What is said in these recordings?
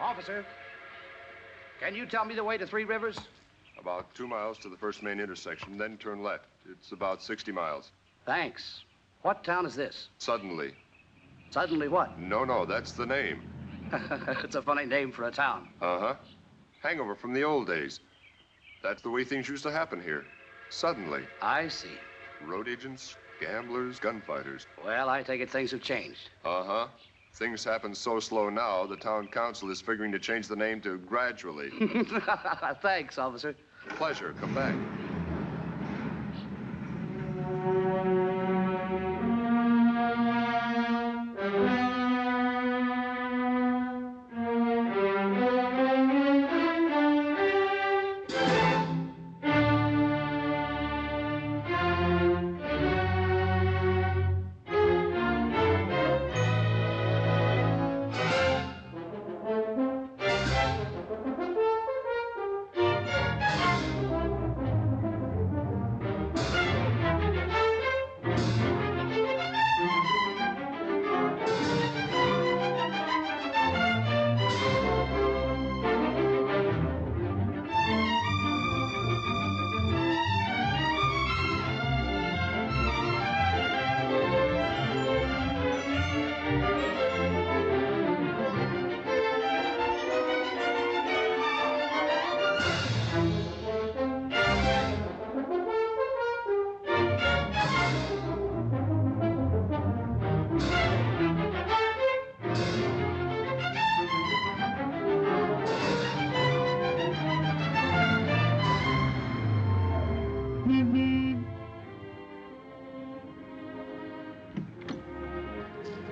Officer, can you tell me the way to Three Rivers? About 2 miles to the first main intersection, then turn left. It's about 60 miles. Thanks. What town is this? Suddenly. Suddenly what? No, that's the name. It's a funny name for a town. Uh-huh. Hangover from the old days. That's the way things used to happen here. Suddenly. I see. Road agents, gamblers, gunfighters. Well, I take it things have changed. Uh-huh. Things happen so slow now, the town council is figuring to change the name to Gradually. Thanks, officer. Pleasure. Come back.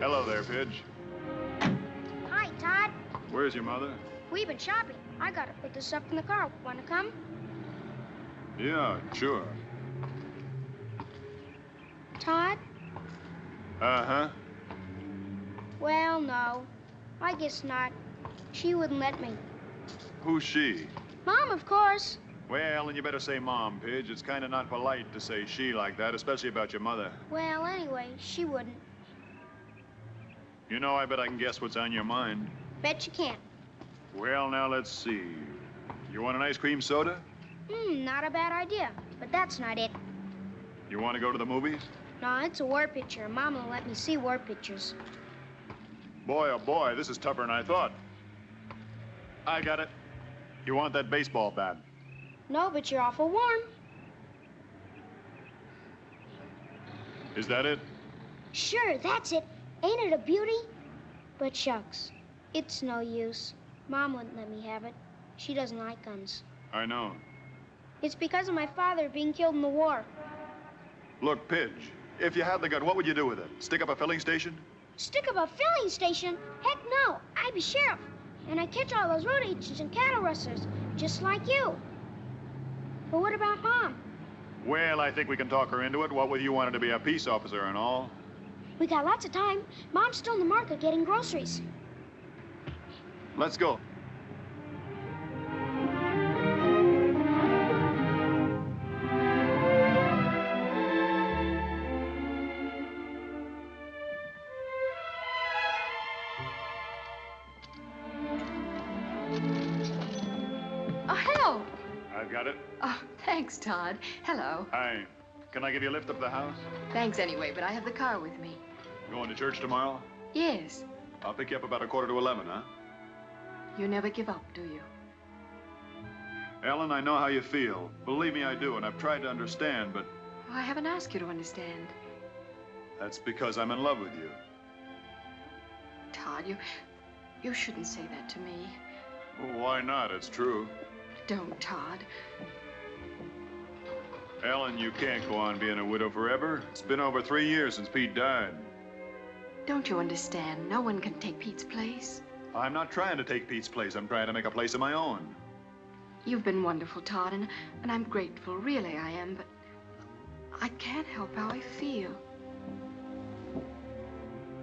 Hello there, Pidge. Hi, Todd. Where's your mother? We've been shopping. I gotta put this up in the car. Want to come? Yeah, sure. Todd? Uh-huh. Well, no. I guess not. She wouldn't let me. Who's she? Mom, of course. Well, and you better say Mom, Pidge. It's kind of not polite to say she like that, especially about your mother. Well, anyway, she wouldn't. You know, I bet I can guess what's on your mind. Bet you can't. Well, now, let's see. You want an ice cream soda? Not a bad idea. But that's not it. You want to go to the movies? No, it's a war picture. Mom won't let me see war pictures. Boy, oh boy, this is tougher than I thought. I got it. You want that baseball bat? No, but you're awful warm. Is that it? Sure, that's it. Ain't it a beauty? But shucks, it's no use. Mom wouldn't let me have it. She doesn't like guns. I know. It's because of my father being killed in the war. Look, Pidge, if you had the gun, what would you do with it? Stick up a filling station? Stick up a filling station? Heck no. I'd be sheriff. And I'd catch all those road agents and cattle rustlers, just like you. But what about Mom? Well, I think we can talk her into it, what with you wanting to be a peace officer and all. We got lots of time. Mom's still in the market getting groceries. Let's go. Oh, hello. I've got it. Oh, thanks, Todd. Hello. Hi. Can I give you a lift up the house? Thanks anyway, but I have the car with me. Going to church tomorrow? Yes. I'll pick you up about 11:15, huh? You never give up, do you? Ellen, I know how you feel. Believe me, I do, and I've tried to understand, but Oh, I haven't asked you to understand. that's because I'm in love with you. Todd, you shouldn't say that to me. Well, why not? It's true. Don't, Todd. Ellen, you can't go on being a widow forever. It's been over 3 years since Pete died. Don't you understand? No one can take Pete's place. I'm not trying to take Pete's place. I'm trying to make a place of my own. You've been wonderful, Todd, and I'm grateful. Really, I am, but I can't help how I feel.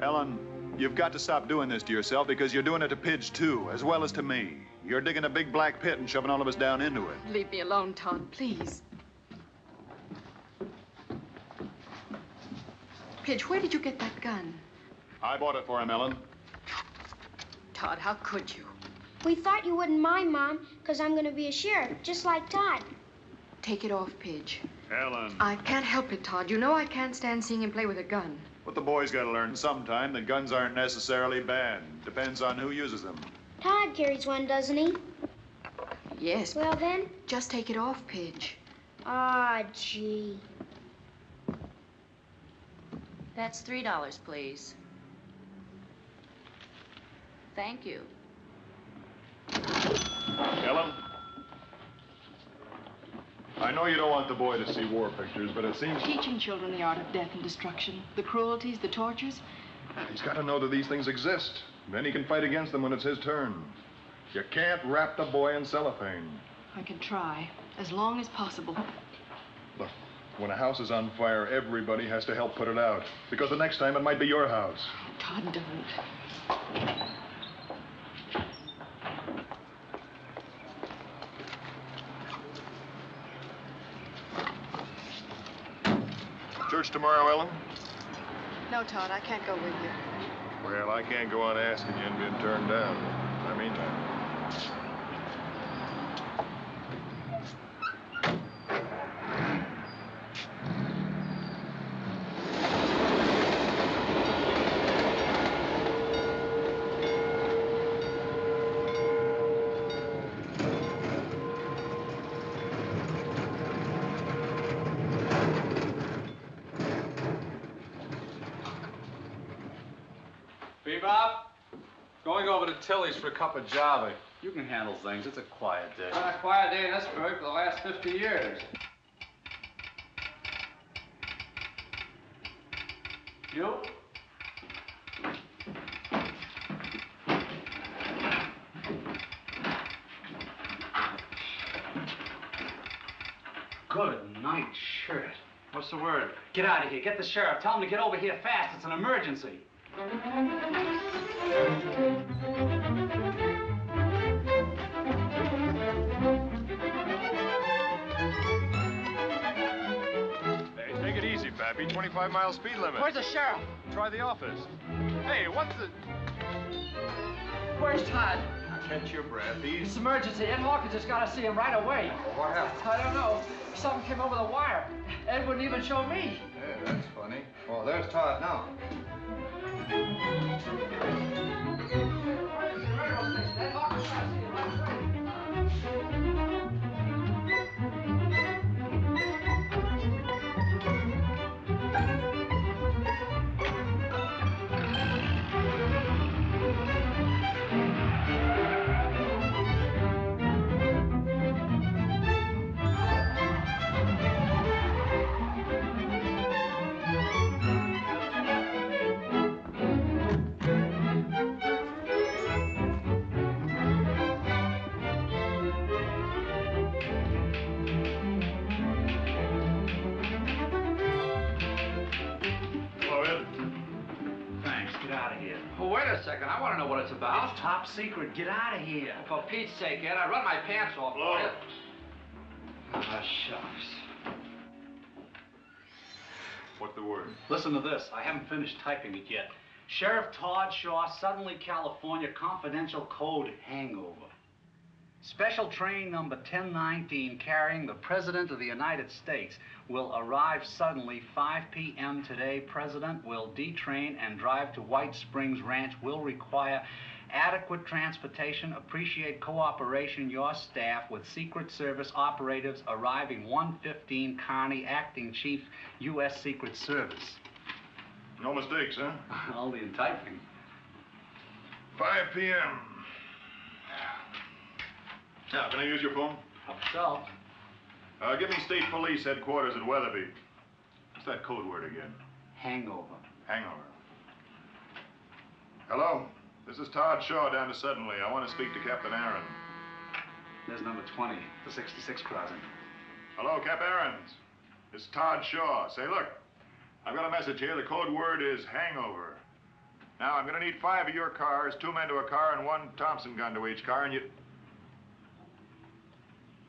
Ellen, you've got to stop doing this to yourself because you're doing it to Pidge, too, as well as to me. You're digging a big black pit and shoving all of us down into it. Leave me alone, Todd, please. Pidge, where did you get that gun? I bought it for him, Ellen. Todd, how could you? We thought you wouldn't mind, Mom, because I'm going to be a sheriff, just like Tod. Take it off, Pidge. Ellen. I can't help it, Tod. You know I can't stand seeing him play with a gun. But the boys got to learn sometime that guns aren't necessarily bad. Depends on who uses them. Tod carries one, doesn't he? Yes. Well, then. Just take it off, Pidge. Ah, gee. That's $3, please. Thank you. Ellen? I know you don't want the boy to see war pictures, but it seems... Teaching children the art of death and destruction, the cruelties, the tortures. He's got to know that these things exist. Then he can fight against them when it's his turn. You can't wrap the boy in cellophane. I can try, as long as possible. Look, when a house is on fire, everybody has to help put it out. Because the next time it might be your house. Tod, don't. Church tomorrow, Ellen? No, Tod, I can't go with you. Well, I can't go on asking you and being turned down. In the meantime. Bebop, going over to Tilly's for a cup of Java. You can handle things. It's a quiet day. Been a quiet day in this burg for the last 50 years. You? Good night, shirt. What's the word? Get out of here. Get the sheriff. Tell him to get over here fast. It's an emergency. Hey, take it easy, Pappy. 25-mile speed limit. Where's the sheriff? Try the office. Hey, what's the... Where's Tod? Catch your breath. It's emergency. Ed Hawkins just got to see him right away. What happened? I don't know. Something came over the wire. Ed wouldn't even show me. Yeah, that's funny. Well, there's Tod now. Ed Hawkins got to see him right away. Second, I want to know what it's about. It's top secret. Get out of here. For Pete's sake, Ed, I run my pants off for you. Ah, shucks. What's the word? Listen to this. I haven't finished typing it yet. Sheriff Tod Shaw, Suddenly, California, confidential code hangover. Special train number 1019 carrying the President of the United States will arrive suddenly 5 p.m. today. President will detrain and drive to White Springs Ranch. Will require adequate transportation. Appreciate cooperation. Your staff with Secret Service operatives arriving 115 Kearney, Acting Chief, U.S. Secret Service. No mistakes, huh? Only in typing. 5 p.m. Now, can I use your phone? Help yourself. Give me State Police Headquarters at Weatherby. What's that code word again? Hangover. Hangover. Hello? This is Tod Shaw down to Suddenly. I want to speak to Captain Aaron. There's number 20, the 66 crossing. Hello, Cap Aarons. It's Tod Shaw. Say, look, I've got a message here. The code word is hangover. Now, I'm going to need 5 of your cars, 2 men to a car, and 1 Thompson gun to each car, and you...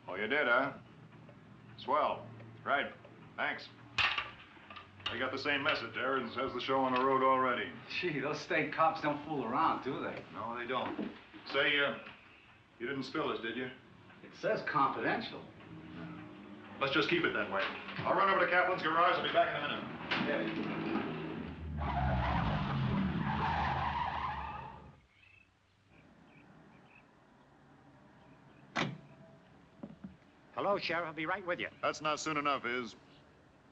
Oh, you did, huh? Swell. Right. Thanks. I got the same message. Aarons has the show on the road already. Gee, those state cops don't fool around, do they? No, they don't. Say, You didn't spill this, did you? It says confidential. Let's just keep it that way. I'll run over to Kaplan's garage. I'll be back in a minute. Hello, Sheriff. I'll be right with you. That's not soon enough, is.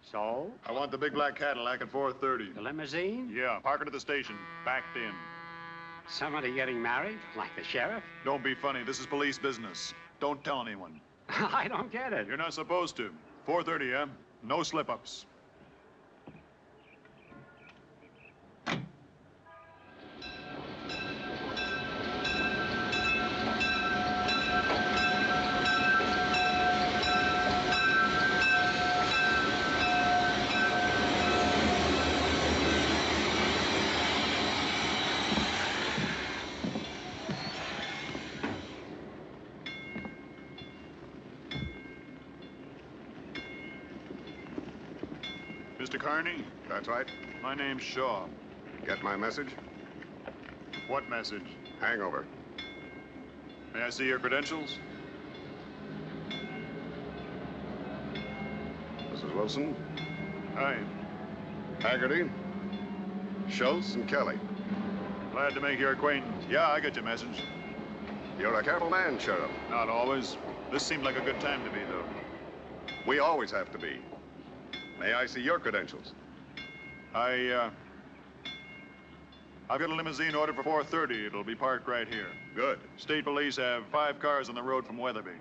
So? I want the big black Cadillac at 4:30. The limousine? Yeah, park it at the station. Backed in. Somebody getting married? Like the sheriff? Don't be funny. This is police business. Don't tell anyone. I don't get it. You're not supposed to. 4:30, yeah? No slip-ups. Mr. Carney? That's right. My name's Shaw. Get my message? What message? Hangover. May I see your credentials? Mrs. Wilson, Hi. Haggerty, Schultz, and Kelly. Glad to make your acquaintance. Yeah, I got your message. You're a careful man, Sheriff. Not always. This seemed like a good time to be, though. We always have to be. May I see your credentials? I've got a limousine ordered for 4:30. It'll be parked right here. Good. State police have 5 cars on the road from Weatherby.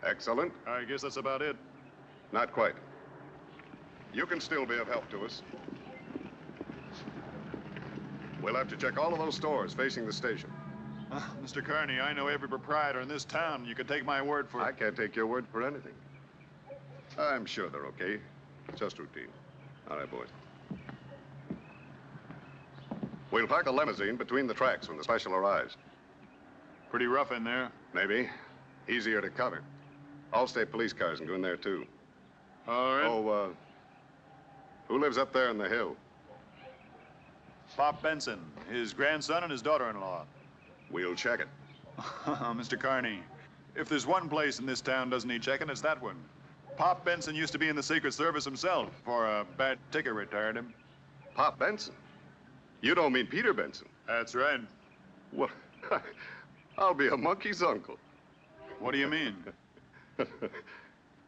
Excellent. I guess that's about it. Not quite. You can still be of help to us. We'll have to check all of those stores facing the station. Mr. Carney, I know every proprietor in this town. You can take my word for it. I can't take your word for anything. I'm sure they're okay. Just routine. All right, boys. We'll park a limousine between the tracks when the special arrives. Pretty rough in there. Maybe. Easier to cover. All state police cars can go in there, too. All right. Oh, who lives up there in the hill? Pop Benson, his grandson and his daughter-in-law. We'll check it. Mr. Carney, if there's one place in this town doesn't need checking, it's that one. Pop Benson used to be in the Secret Service himself. For a bad ticket retired him. Pop Benson? You don't mean Peter Benson? That's right. Well, I'll be a monkey's uncle. What do you mean?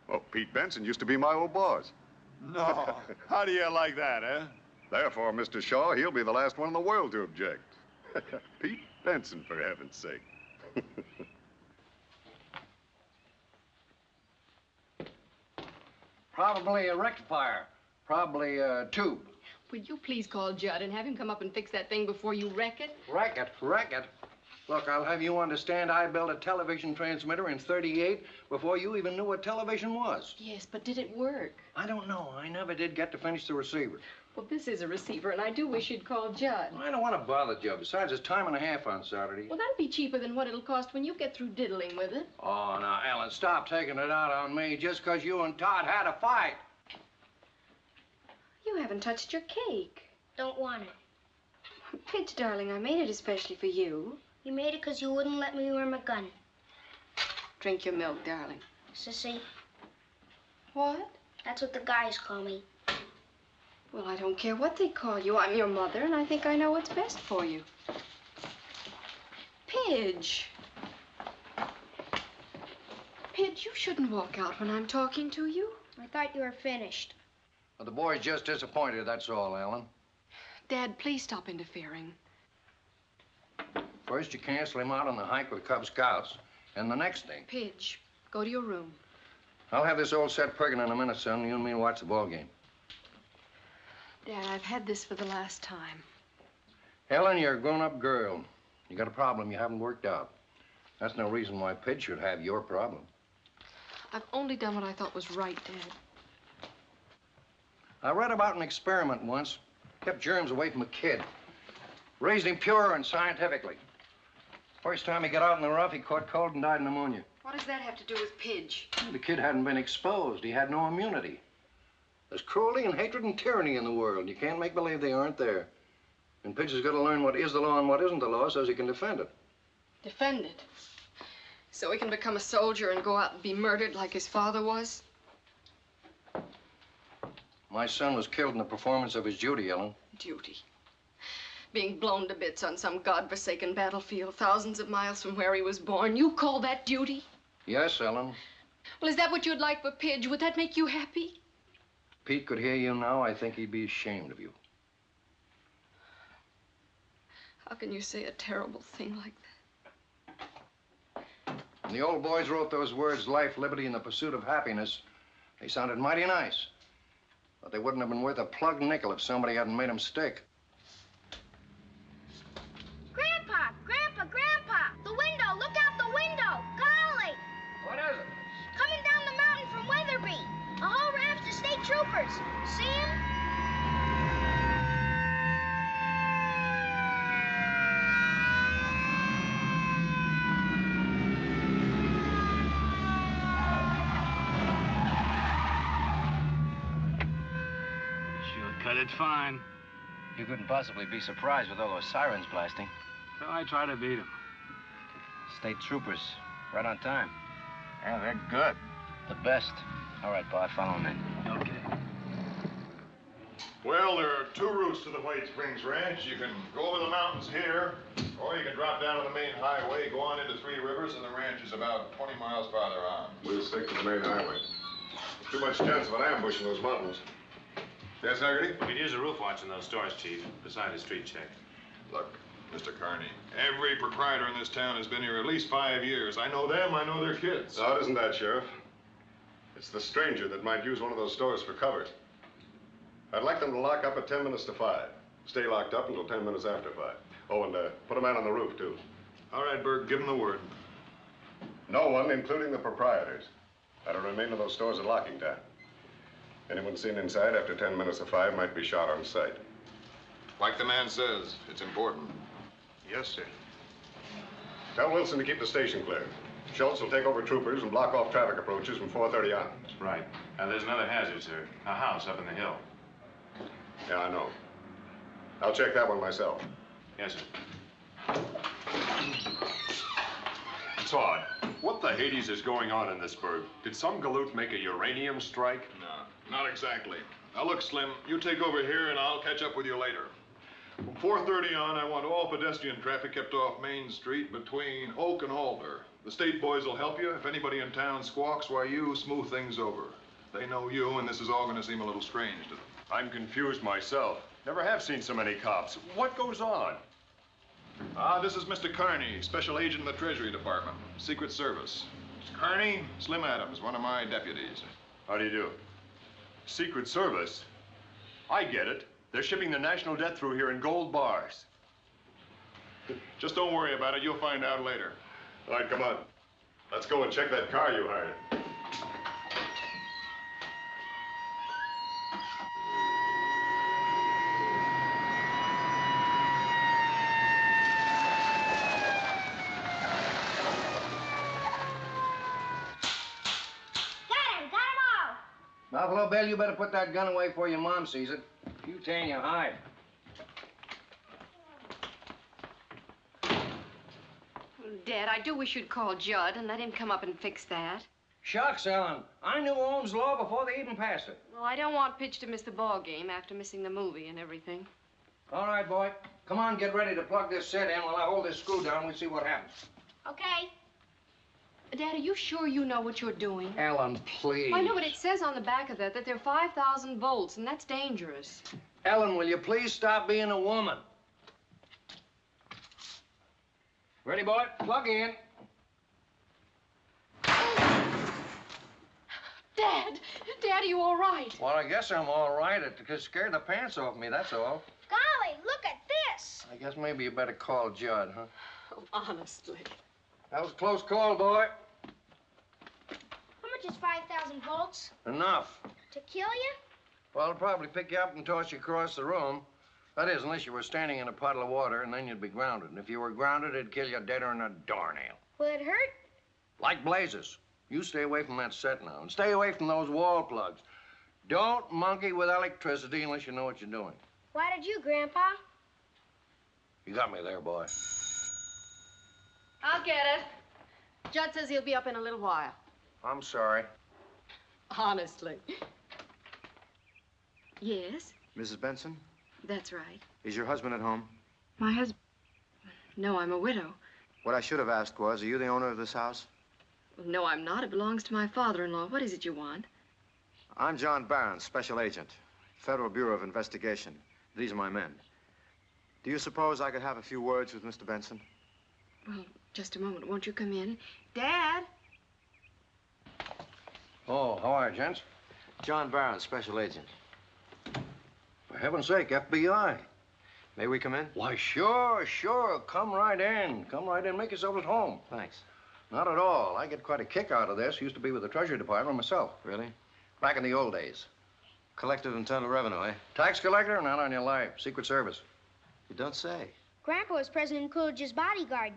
Well, Pete Benson used to be my old boss. No. How do you like that, eh? Therefore, Mr. Shaw, he'll be the last one in the world to object. Pete Benson, for heaven's sake. Probably a rectifier. Probably a tube. Would you please call Judd and have him come up and fix that thing before you wreck it? Wreck it. Look, I'll have you understand I built a television transmitter in '38 before you even knew what television was. Yes, but did it work? I don't know. I never did get to finish the receiver. Well, this is a receiver, and I do wish you'd call Judd. I don't want to bother Joe. Besides, it's time and a half on Saturday. Well, that'll be cheaper than what it'll cost when you get through diddling with it. Oh, now, Ellen, stop taking it out on me just because you and Todd had a fight. You haven't touched your cake. Don't want it. Pitch, darling, I made it especially for you. You made it because you wouldn't let me wear my gun. Drink your milk, darling. Sissy, What? that's what the guys call me. Well, I don't care what they call you. I'm your mother, and I think I know what's best for you. Pidge. Pidge, you shouldn't walk out when I'm talking to you. I thought you were finished. Well, the boy's just disappointed, that's all, Ellen. Dad, please stop interfering. First, you cancel him out on the hike with Cub Scouts, and the next thing, Pidge, go to your room. I'll have this old set prigging in a minute, son. You and me watch the ball game. Dad, I've had this for the last time. Ellen, you're a grown-up girl. You got a problem you haven't worked out. That's no reason why Pidge should have your problem. I've only done what I thought was right, Dad. I read about an experiment once. Kept germs away from a kid. Raised him pure and scientifically. First time he got out in the rough, he caught cold and died of pneumonia. What does that have to do with Pidge? The kid hadn't been exposed. He had no immunity. There's cruelty and hatred and tyranny in the world. You can't make believe they aren't there. And Pidge has got to learn what is the law and what isn't the law so he can defend it. Defend it? So he can become a soldier and go out and be murdered like his father was? My son was killed in the performance of his duty, Ellen. Duty. Being blown to bits on some godforsaken battlefield thousands of miles from where he was born. You call that duty? Yes, Ellen. Well, is that what you'd like for Pidge? Would that make you happy? If Pete could hear you now, I think he'd be ashamed of you. How can you say a terrible thing like that? When the old boys wrote those words, life, liberty, and the pursuit of happiness, they sounded mighty nice. But they wouldn't have been worth a plug nickel if somebody hadn't made them stick. Grandpa! Grandpa! Grandpa! The window! Look out the window! Golly! What is it? Coming down the mountain from Weatherby. A whole raft of state troopers. See 'em? Cut it fine. You couldn't possibly be surprised with all those sirens blasting. So I try to beat him. State troopers, right on time. Yeah, they're good. The best. All right, Bob, follow me. Okay. Well, there are two routes to the White Springs Ranch. You can go over the mountains here, or you can drop down to the main highway, go on into Three Rivers, and the ranch is about 20 miles farther on. We'll stick to the main highway. Too much chance of an ambush in those mountains. Yes, Haggerty? We could use a roof watch in those stores, Chief, beside a street check. Look, Mr. Carney, every proprietor in this town has been here at least 5 years. I know them, I know their kids. No, it isn't that, Sheriff. It's the stranger that might use one of those stores for cover. I'd like them to lock up at 10 minutes to 5. Stay locked up until 10 minutes after 5. Oh, and put a man on the roof, too. All right, Berg, give them the word. No one, including the proprietors, that'll remain in those stores at locking time. Anyone seen inside after 10 minutes of 5 might be shot on sight. Like the man says, it's important. Yes, sir. Tell Wilson to keep the station clear. Schultz will take over troopers and block off traffic approaches from 4:30 on. Right. And there's another hazard, sir. A house up in the hill. Yeah, I know. I'll check that one myself. Yes, sir. Todd, what the Hades is going on in this burg? Did some galoot make a uranium strike? No, not exactly. Now look, Slim, you take over here and I'll catch up with you later. From 4:30 on, I want all pedestrian traffic kept off Main Street between Oak and Alder. The state boys will help you. If anybody in town squawks, why, you smooth things over. They know you, and this is all going to seem a little strange to them. I'm confused myself. Never have seen so many cops. What goes on? This is Mr. Carney, Special Agent in the Treasury Department, Secret Service. Mr. Carney, Slim Adams, one of my deputies. How do you do? Secret Service? I get it. They're shipping the national debt through here in gold bars. Just don't worry about it. You'll find out later. All right, come on. Let's go and check that car you hired. Buffalo Bill, you better put that gun away before your mom sees it. If you tan your hide. Dad, I do wish you'd call Judd and let him come up and fix that. Shucks, Ellen. I knew Ohm's law before they even passed it. Well, I don't want Pitch to miss the ball game after missing the movie and everything. All right, boy. Come on, get ready to plug this set in while I hold this screw down. We'll see what happens. Okay. Dad, are you sure you know what you're doing? Ellen, please. I know, but it says on the back of that there are 5,000 volts, and that's dangerous. Ellen, will you please stop being a woman? Ready, boy? Plug in. Dad! Dad, are you all right? Well, I guess I'm all right. It just scared the pants off me, that's all. Golly, look at this. I guess maybe you better call Judd, huh? Oh, honestly. That was a close call, boy. How much is 5,000 volts? Enough. To kill you? Well, it'll probably pick you up and toss you across the room. That is, unless you were standing in a puddle of water, and then you'd be grounded. And if you were grounded, it'd kill you deader than a doornail. Will it hurt? Like blazes. You stay away from that set now, and stay away from those wall plugs. Don't monkey with electricity unless you know what you're doing. Why did you, Grandpa? You got me there, boy. I'll get it. Judd says he'll be up in a little while. I'm sorry. Honestly. Yes, Mrs. Benson, that's right. is your husband at home? My husband? No, I'm a widow. What I should have asked was, are you the owner of this house? Well, no, I'm not. It belongs to my father-in-law. What is it you want? I'm John Barron, special agent, Federal Bureau of Investigation. These are my men. Do you suppose I could have a few words with Mr. Benson? Well, just a moment. Won't you come in? Dad? Oh, how are you, gents? John Barron, special agent. For heaven's sake, FBI. May we come in? Why, sure. Come right in. Come right in. Make yourself at home. Thanks. Not at all. I get quite a kick out of this. Used to be with the Treasury Department myself. Really? Back in the old days. Collective Internal Revenue, eh? Tax collector? Not on your life. Secret Service. You don't say. Grandpa was President Coolidge's bodyguard.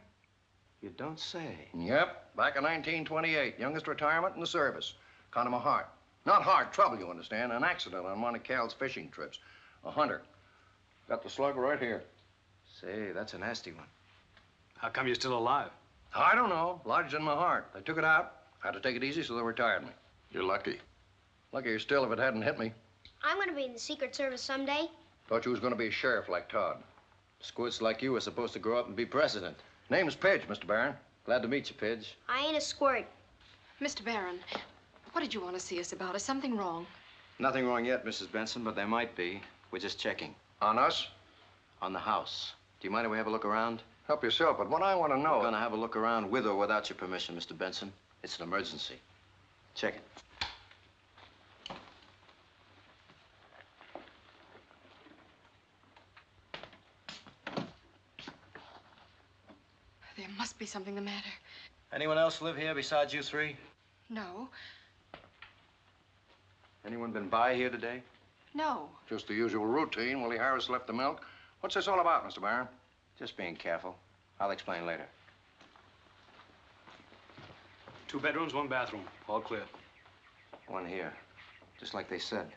You don't say. Yep. Back in 1928. Youngest retirement in the service. Kind of a heart. Not heart trouble, you understand. An accident on one of Cal's fishing trips. A hunter. Got the slug right here. Say, that's a nasty one. How come you're still alive? I don't know. Lodged in my heart. They took it out. Had to take it easy, so they retired me. You're lucky. Luckier still if it hadn't hit me. I'm going to be in the Secret Service someday. Thought you was going to be a sheriff like Todd. Squirts like you were supposed to grow up and be president. Name's Pidge, Mr. Barron. Glad to meet you, Pidge. I ain't a squirt. Mr. Barron, what did you want to see us about? Is something wrong? Nothing wrong yet, Mrs. Benson, but there might be. We're just checking. On us? On the house. Do you mind if we have a look around? Help yourself, but what I want to know... We're going to have a look around with or without your permission, Mr. Benson. It's an emergency. Check it. There must be something the matter. Anyone else live here besides you three? No. Anyone been by here today? No. Just the usual routine. Willie Harris left the milk. What's this all about, Mr. Barron? Just being careful. I'll explain later. 2 bedrooms, 1 bathroom. All clear. One here. Just like they said.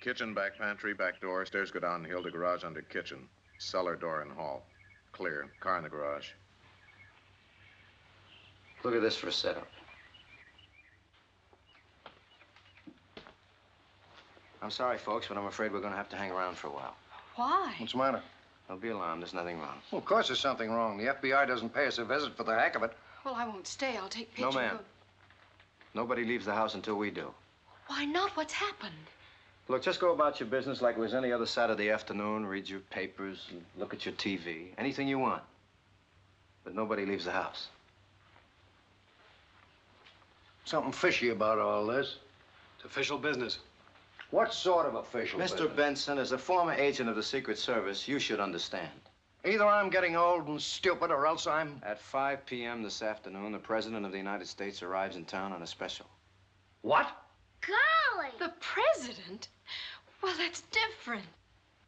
Kitchen, back pantry, back door. Stairs go down the hill to garage under kitchen. Cellar door in hall. Clear. Car in the garage. Look at this for a setup. I'm sorry, folks, but I'm afraid we're going to have to hang around for a while. Why? What's the matter? Don't be alarmed. There's nothing wrong. Well, of course there's something wrong. The FBI doesn't pay us a visit for the heck of it. Well, I won't stay. I'll take No, pictures. ma'am. Nobody leaves the house until we do. Why not? What's happened? Look, just go about your business like it was any other Saturday afternoon. Read your papers and look at your TV. Anything you want. But nobody leaves the house. Something fishy about all this. It's official business. What sort of official Mr. business? Benson, as a former agent of the Secret Service, you should understand. Either I'm getting old and stupid or else I'm... At 5 p.m. this afternoon, the President of the United States arrives in town on a special. What? Golly! The president? Well, that's different.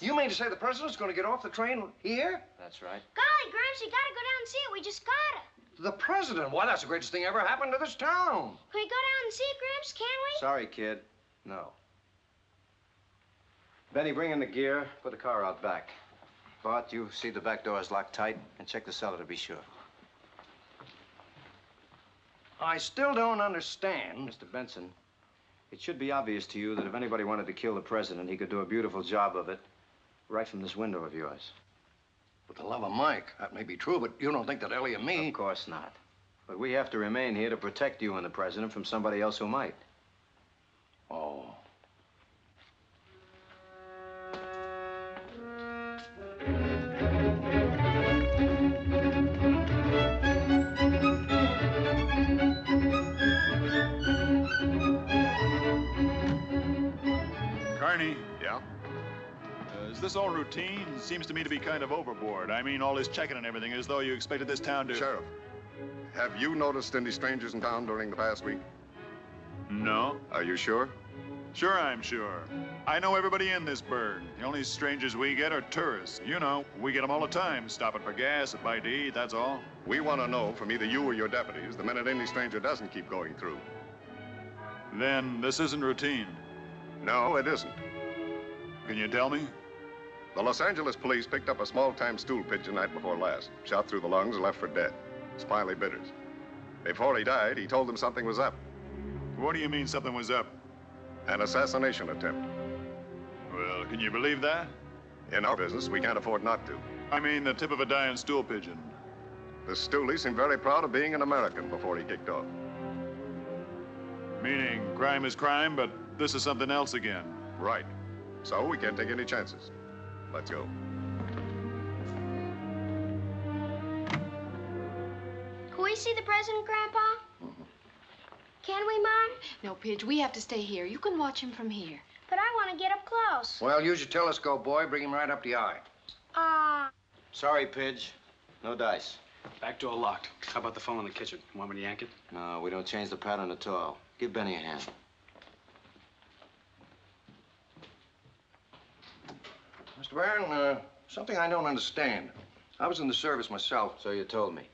You mean to say the president's going to get off the train here? That's right. Golly, Gramps, you gotta go down and see it. We just gotta. The president? Why, that's the greatest thing ever happened to this town. Can we go down and see it, Gramps? Can we? Sorry, kid. No. Benny, bring in the gear. Put the car out back. Bart, you see the back door is locked tight, and check the cellar to be sure. I still don't understand. Mr. Benson, it should be obvious to you that if anybody wanted to kill the president, he could do a beautiful job of it right from this window of yours. With the love of Mike, that may be true, but you don't think that Ellie and me... Of course not. But we have to remain here to protect you and the president from somebody else who might. Oh. Carney. Yeah? Is this all routine? Seems to me to be kind of overboard. I mean, all this checking and everything, as though you expected this town to... Sheriff, have you noticed any strangers in town during the past week? No. Are you sure? Sure, I'm sure. I know everybody in this burg. The only strangers we get are tourists. You know, we get them all the time, stopping for gas and bite to eat, that's all. We want to know from either you or your deputies the minute any stranger doesn't keep going through. Then this isn't routine. No, it isn't. Can you tell me? The Los Angeles police picked up a small-time stool pigeon night before last. Shot through the lungs and left for dead. Smiley Bitters. Before he died, he told them something was up. What do you mean something was up? An assassination attempt. Well, can you believe that? In our business, we can't afford not to. I mean the tip of a dying stool pigeon. The stoolie seemed very proud of being an American before he kicked off. Meaning crime is crime, but this is something else again. Right. So we can't take any chances. Let's go. Can we see the president, Grandpa? Can we, Mom? No, Pidge, we have to stay here. You can watch him from here. But I want to get up close. Well, use your telescope, boy. Bring him right up the eye. Sorry, Pidge. No dice. Back door locked. How about the phone in the kitchen? Want me to yank it? No, we don't change the pattern at all. Give Benny a hand. Mr. Barron, something I don't understand. I was in the service myself. So you told me.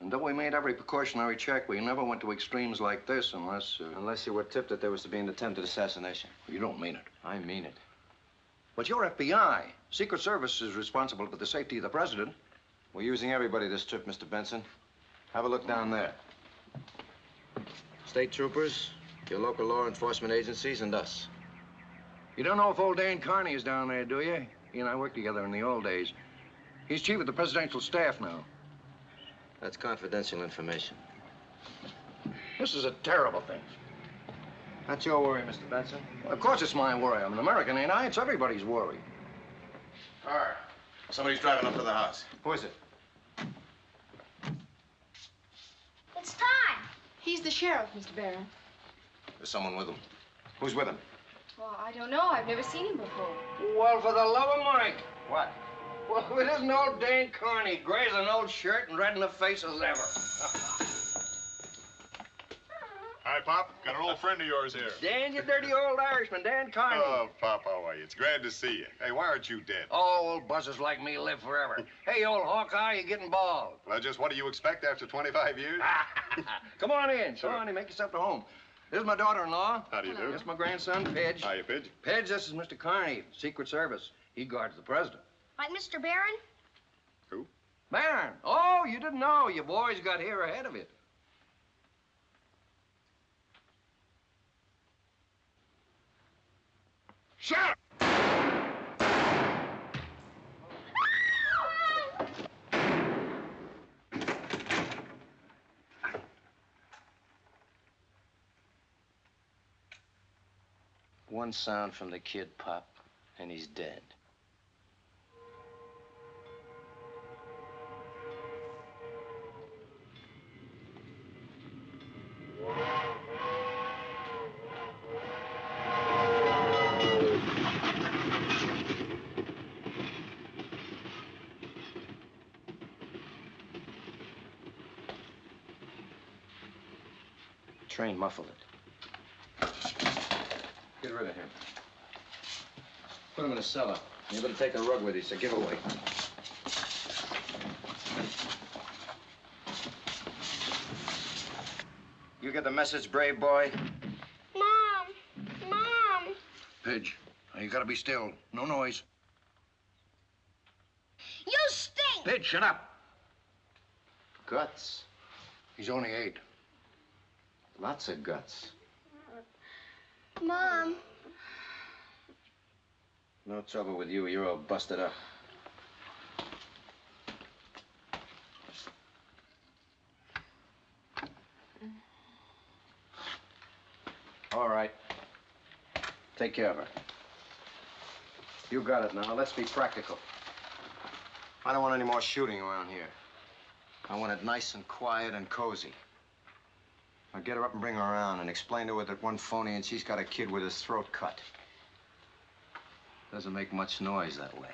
And though we made every precautionary check, we never went to extremes like this unless... Unless you were tipped that there was to be an attempted assassination. You don't mean it. I mean it. But you're FBI. Secret Service is responsible for the safety of the president. We're using everybody this trip, Mr. Benson. Have a look down there. State troopers, your local law enforcement agencies, and us. You don't know if old Dan Carney is down there, do you? He and I worked together in the old days. He's chief of the presidential staff now. That's confidential information. This is a terrible thing. Not your worry, Mr. Benson. Well, of course it's my worry. I'm an American, ain't I? It's everybody's worry. Car. Somebody's driving up to the house. Who is it? It's time. He's the sheriff, Mr. Barron. There's someone with him. Who's with him? Well, I don't know. I've never seen him before. Well, for the love of Mike. What? Well, it isn't old Dan Carney, gray as an old shirt and red in the face as ever. Hi, Pop. Got an old friend of yours here. Dan, you dirty old Irishman, Dan Carney. Oh, Pop, how are you? It's glad to see you. Hey, why aren't you dead? Oh, old buzzers like me live forever. Hey, old Hawkeye, you're getting bald. Well, just what do you expect after 25 years? Come on in. Sure. Come on in, make yourself at home. This is my daughter-in-law. How do you do? This is my grandson, Pidge. Hiya, Pidge. Pidge, this is Mr. Carney, Secret Service. He guards the president. Like Mr. Barron? Who? Barron. Oh, you didn't know. You boys got here ahead of it. Shut up! One sound from the kid, Pop, and he's dead. Train muffled it. Get rid of him. Put him in a cellar. You better take a rug with you, it's a giveaway. You get the message, brave boy? Mom! Pidge, now you gotta be still. No noise. You stink! Pidge, shut up. Guts. He's only 8. Lots of guts. Mom. No trouble with you. You're all busted up. All right. Take care of her. You got it now. Let's be practical. I don't want any more shooting around here. I want it nice and quiet and cozy. I'll get her up and bring her around and explain to her that one phony and she's got a kid with his throat cut. Doesn't make much noise that way.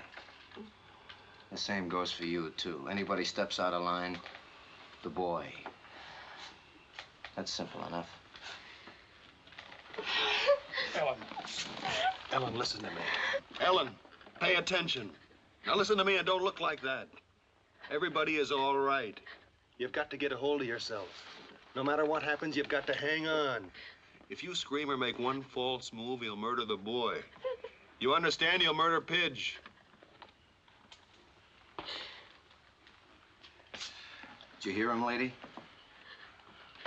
The same goes for you, too. Anybody steps out of line, the boy. That's simple enough. Ellen, listen to me. Ellen, pay attention. Now listen to me and don't look like that. Everybody is all right. You've got to get a hold of yourself. No matter what happens, you've got to hang on. If you scream or make one false move, he'll murder the boy. You understand? He'll murder Pidge. Did you hear him, lady?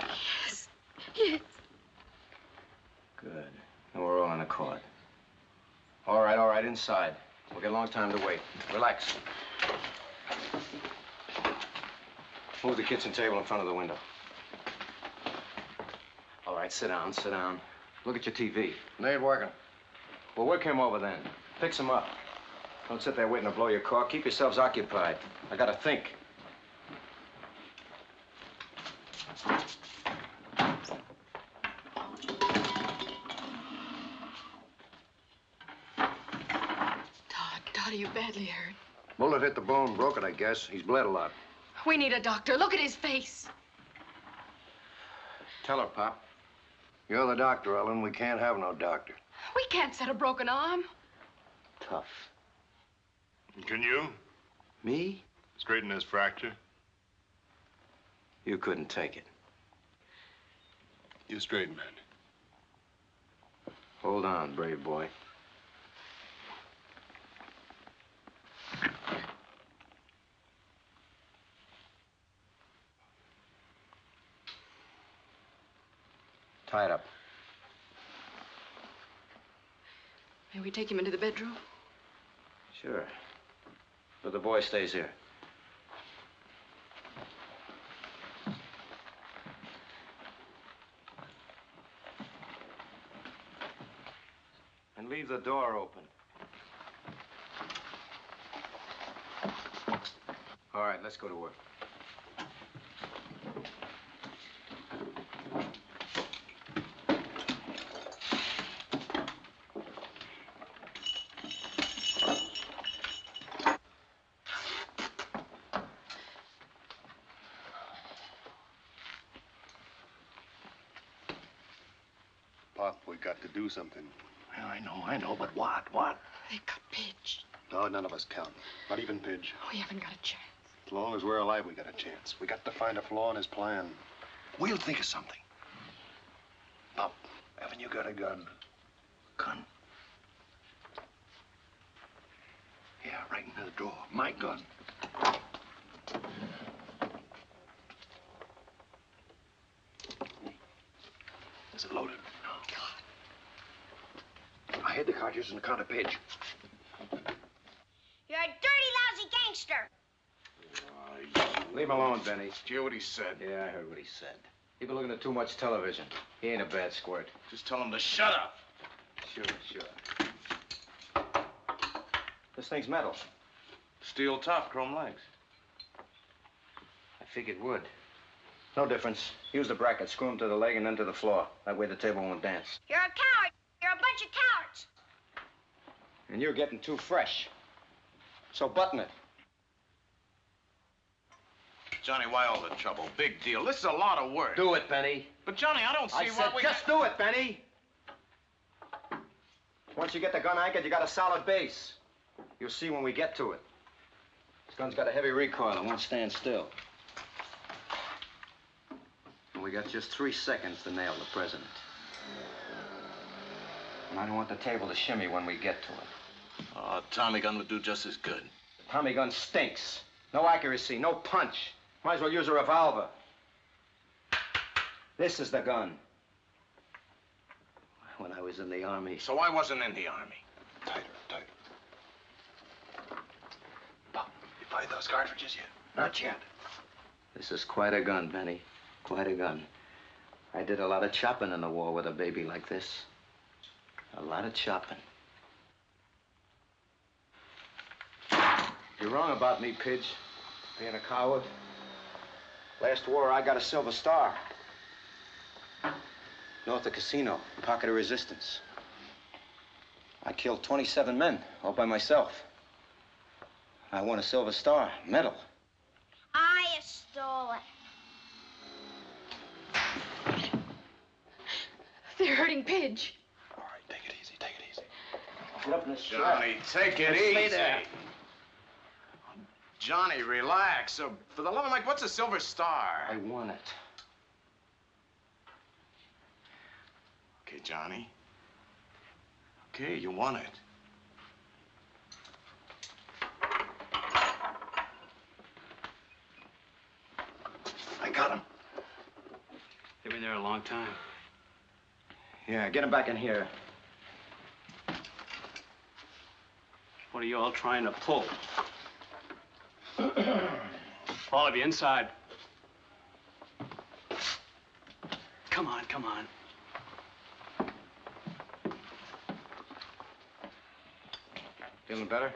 Yes. Yes. Good. Now we're all in accord. All right, inside. We'll get a long time to wait. Relax. Move the kitchen table in front of the window. All right, sit down, sit down. Look at your TV. It ain't working. Well, work him over then. Fix him up. Don't sit there waiting to blow your cork. Keep yourselves occupied. I gotta think. Todd, are you badly hurt? Bullet hit the bone, broke it, I guess. He's bled a lot. We need a doctor. Look at his face. Tell her, Pop. You're the doctor, Ellen. We can't have no doctor. We can't set a broken arm. Tough. Can you? Me? Straighten this fracture? You couldn't take it. You straighten it. Hold on, brave boy. Tie it up. May we take him into the bedroom? Sure. But the boy stays here. And leave the door open. All right, let's go to work. Pop, we got to do something. Yeah, I know, but what? What? They've got Pidge. No, none of us count. Not even Pidge. We haven't got a chance. As long as we're alive, we got a chance. We got to find a flaw in his plan. We'll think of something. Pop, haven't you got a gun? Gun? Yeah, right in the drawer. My gun. Is it loaded? No. I hid the cartridges in the counter page. You're a dirty, lousy gangster. Leave him alone, Benny. Did you hear what he said? Yeah, I heard what he said. He's been looking at too much television. He ain't a bad squirt. Just tell him to shut up. Sure. This thing's metal. Steel top, chrome legs. I figured wood. No difference. Use the bracket, screw him to the leg and then to the floor. That way the table won't dance. You're a coward. You're a bunch of cowards. And you're getting too fresh. So button it. Johnny, why all the trouble? Big deal. This is a lot of work. Do it, Benny. But, Johnny, I don't see I said just do it, Benny. Once you get the gun anchored, you got a solid base. You'll see when we get to it. This gun's got a heavy recoil. It won't stand still. And we got just 3 seconds to nail the president. And I don't want the table to shimmy when we get to it. Oh, a Tommy gun would do just as good. Tommy gun stinks. No accuracy, no punch. Might as well use a revolver. This is the gun. When I was in the Army. So I wasn't in the Army. Tighter. Pop, you find those cartridges yet? Not yet. This is quite a gun, Benny. Quite a gun. I did a lot of chopping in the war with a baby like this. A lot of chopping. You're wrong about me, Pidge. Being a coward. Last war, I got a Silver Star. North of Casino, pocket of resistance. I killed 27 men, all by myself. I won a Silver Star, medal. I stole it. They're hurting Pidge. All right, take it easy. Get up in this chair. Johnny, take it Stay easy. there. Johnny, relax. For the love of Mike, what's a Silver Star? I won it. Okay, Johnny. Okay, you won it. got him. They've been there a long time. Yeah, get him back in here. What are you all trying to pull? All of you inside. Come on, come on. Feeling better?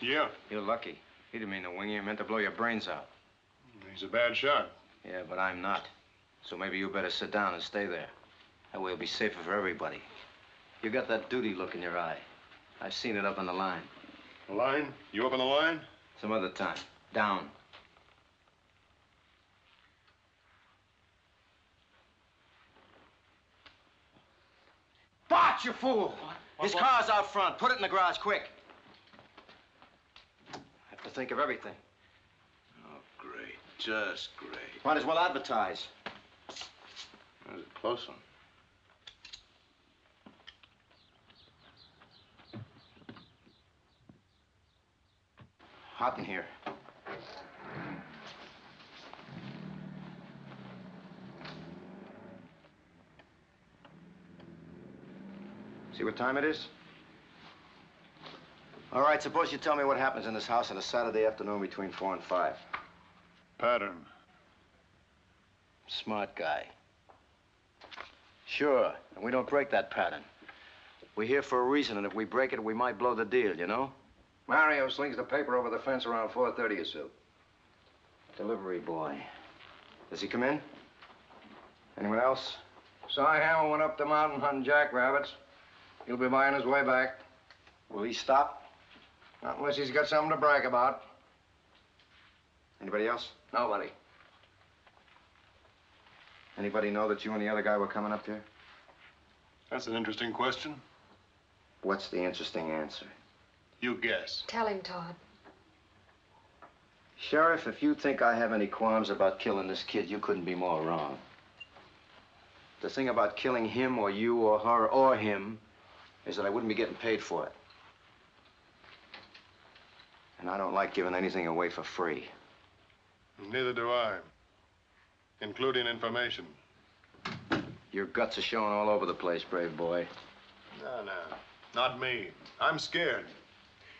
Yeah. You're lucky. He didn't mean to wing you. He meant to blow your brains out. He's a bad shot. Yeah, but I'm not. So maybe you better sit down and stay there. That way it'll be safer for everybody. You got that duty look in your eye. I've seen it up on the line. The line? You up on the line? Some other time. Down. Bart, you fool! His car's out front. Put it in the garage, quick. I have to think of everything. Oh, great. Just great. Might as well advertise. That was a close one. Hot in here. See what time it is? All right, suppose you tell me what happens in this house on a Saturday afternoon between 4 and 5. Pattern. Smart guy. Sure, and we don't break that pattern. We're here for a reason, and if we break it, we might blow the deal, you know? Mario slings the paper over the fence around 4:30 or so. Delivery boy. Does he come in? Anyone else? Cy Hammer went up the mountain hunting jackrabbits. He'll be by on his way back. Will he stop? Not unless he's got something to brag about. Anybody else? Nobody. Anybody know that you and the other guy were coming up here? That's an interesting question. What's the interesting answer? You guess. Tell him, Todd. Sheriff, if you think I have any qualms about killing this kid, you couldn't be more wrong. The thing about killing him or you or her or him is that I wouldn't be getting paid for it. And I don't like giving anything away for free. Neither do I. Including information. Your guts are showing all over the place, brave boy. No, not me. I'm scared.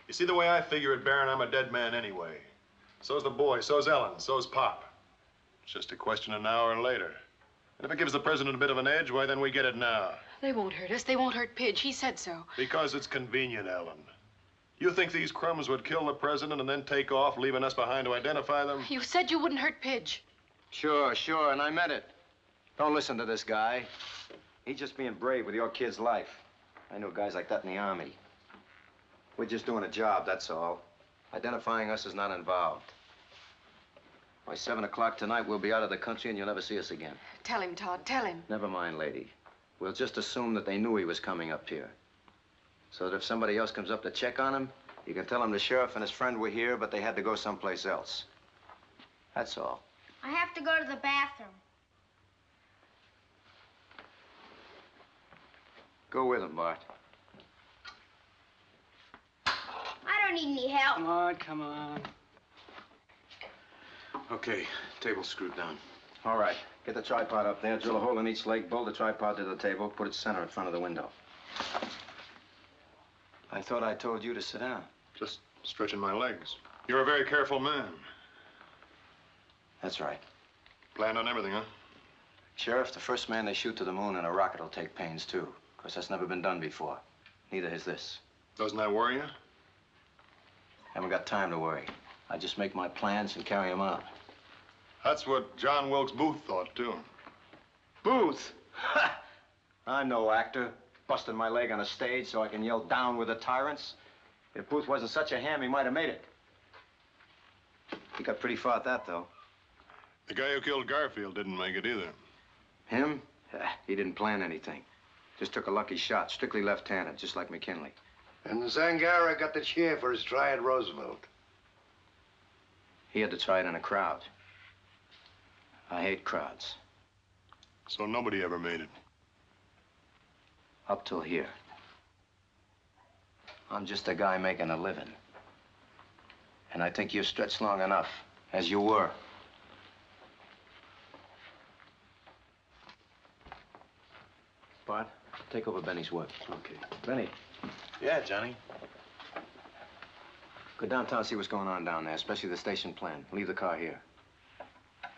You see, the way I figure it, Baron, I'm a dead man anyway. So's the boy, so's Ellen, so's Pop. It's just a question of an hour later. And if it gives the president a bit of an edge, why, then we get it now. They won't hurt us. They won't hurt Pidge. He said so. Because it's convenient, Ellen. You think these crumbs would kill the president and then take off, leaving us behind to identify them? You said you wouldn't hurt Pidge. Sure, and I meant it. Don't listen to this guy. He's just being brave with your kid's life. I know guys like that in the Army. We're just doing a job, that's all. Identifying us is not involved. By 7 o'clock tonight, we'll be out of the country and you'll never see us again. Tell him, Todd. Tell him. Never mind, lady. We'll just assume that they knew he was coming up here. So that if somebody else comes up to check on him, you can tell him the sheriff and his friend were here, but they had to go someplace else. That's all. I have to go to the bathroom. Go with him, Bart. I don't need any help. Come on, come on. Okay, table screwed down. All right. Get the tripod up there, drill a hole in each leg, bolt the tripod to the table, put it center in front of the window. I thought I told you to sit down. Just stretching my legs. You're a very careful man. That's right. Planned on everything, huh? Sheriff, the first man they shoot to the moon in a rocket will take pains, too. Because that's never been done before. Neither has this. Doesn't that worry you? Haven't got time to worry. I just make my plans and carry them out. That's what John Wilkes Booth thought, too. Booth? Ha! I'm no actor. Busting my leg on a stage so I can yell down with the tyrants. If Booth wasn't such a ham, he might have made it. He got pretty far at that, though. The guy who killed Garfield didn't make it either. Him? He didn't plan anything. Just took a lucky shot, strictly left-handed, just like McKinley. And Zangara got the cheer for his try at Roosevelt. He had to try it in a crowd. I hate crowds. So nobody ever made it. Up till here. I'm just a guy making a living. And I think you're stretched long enough, as you were. Bart, take over Benny's work. Okay. Benny, Yeah, Johnny. go downtown, see what's going on down there, especially the station plan. Leave the car here.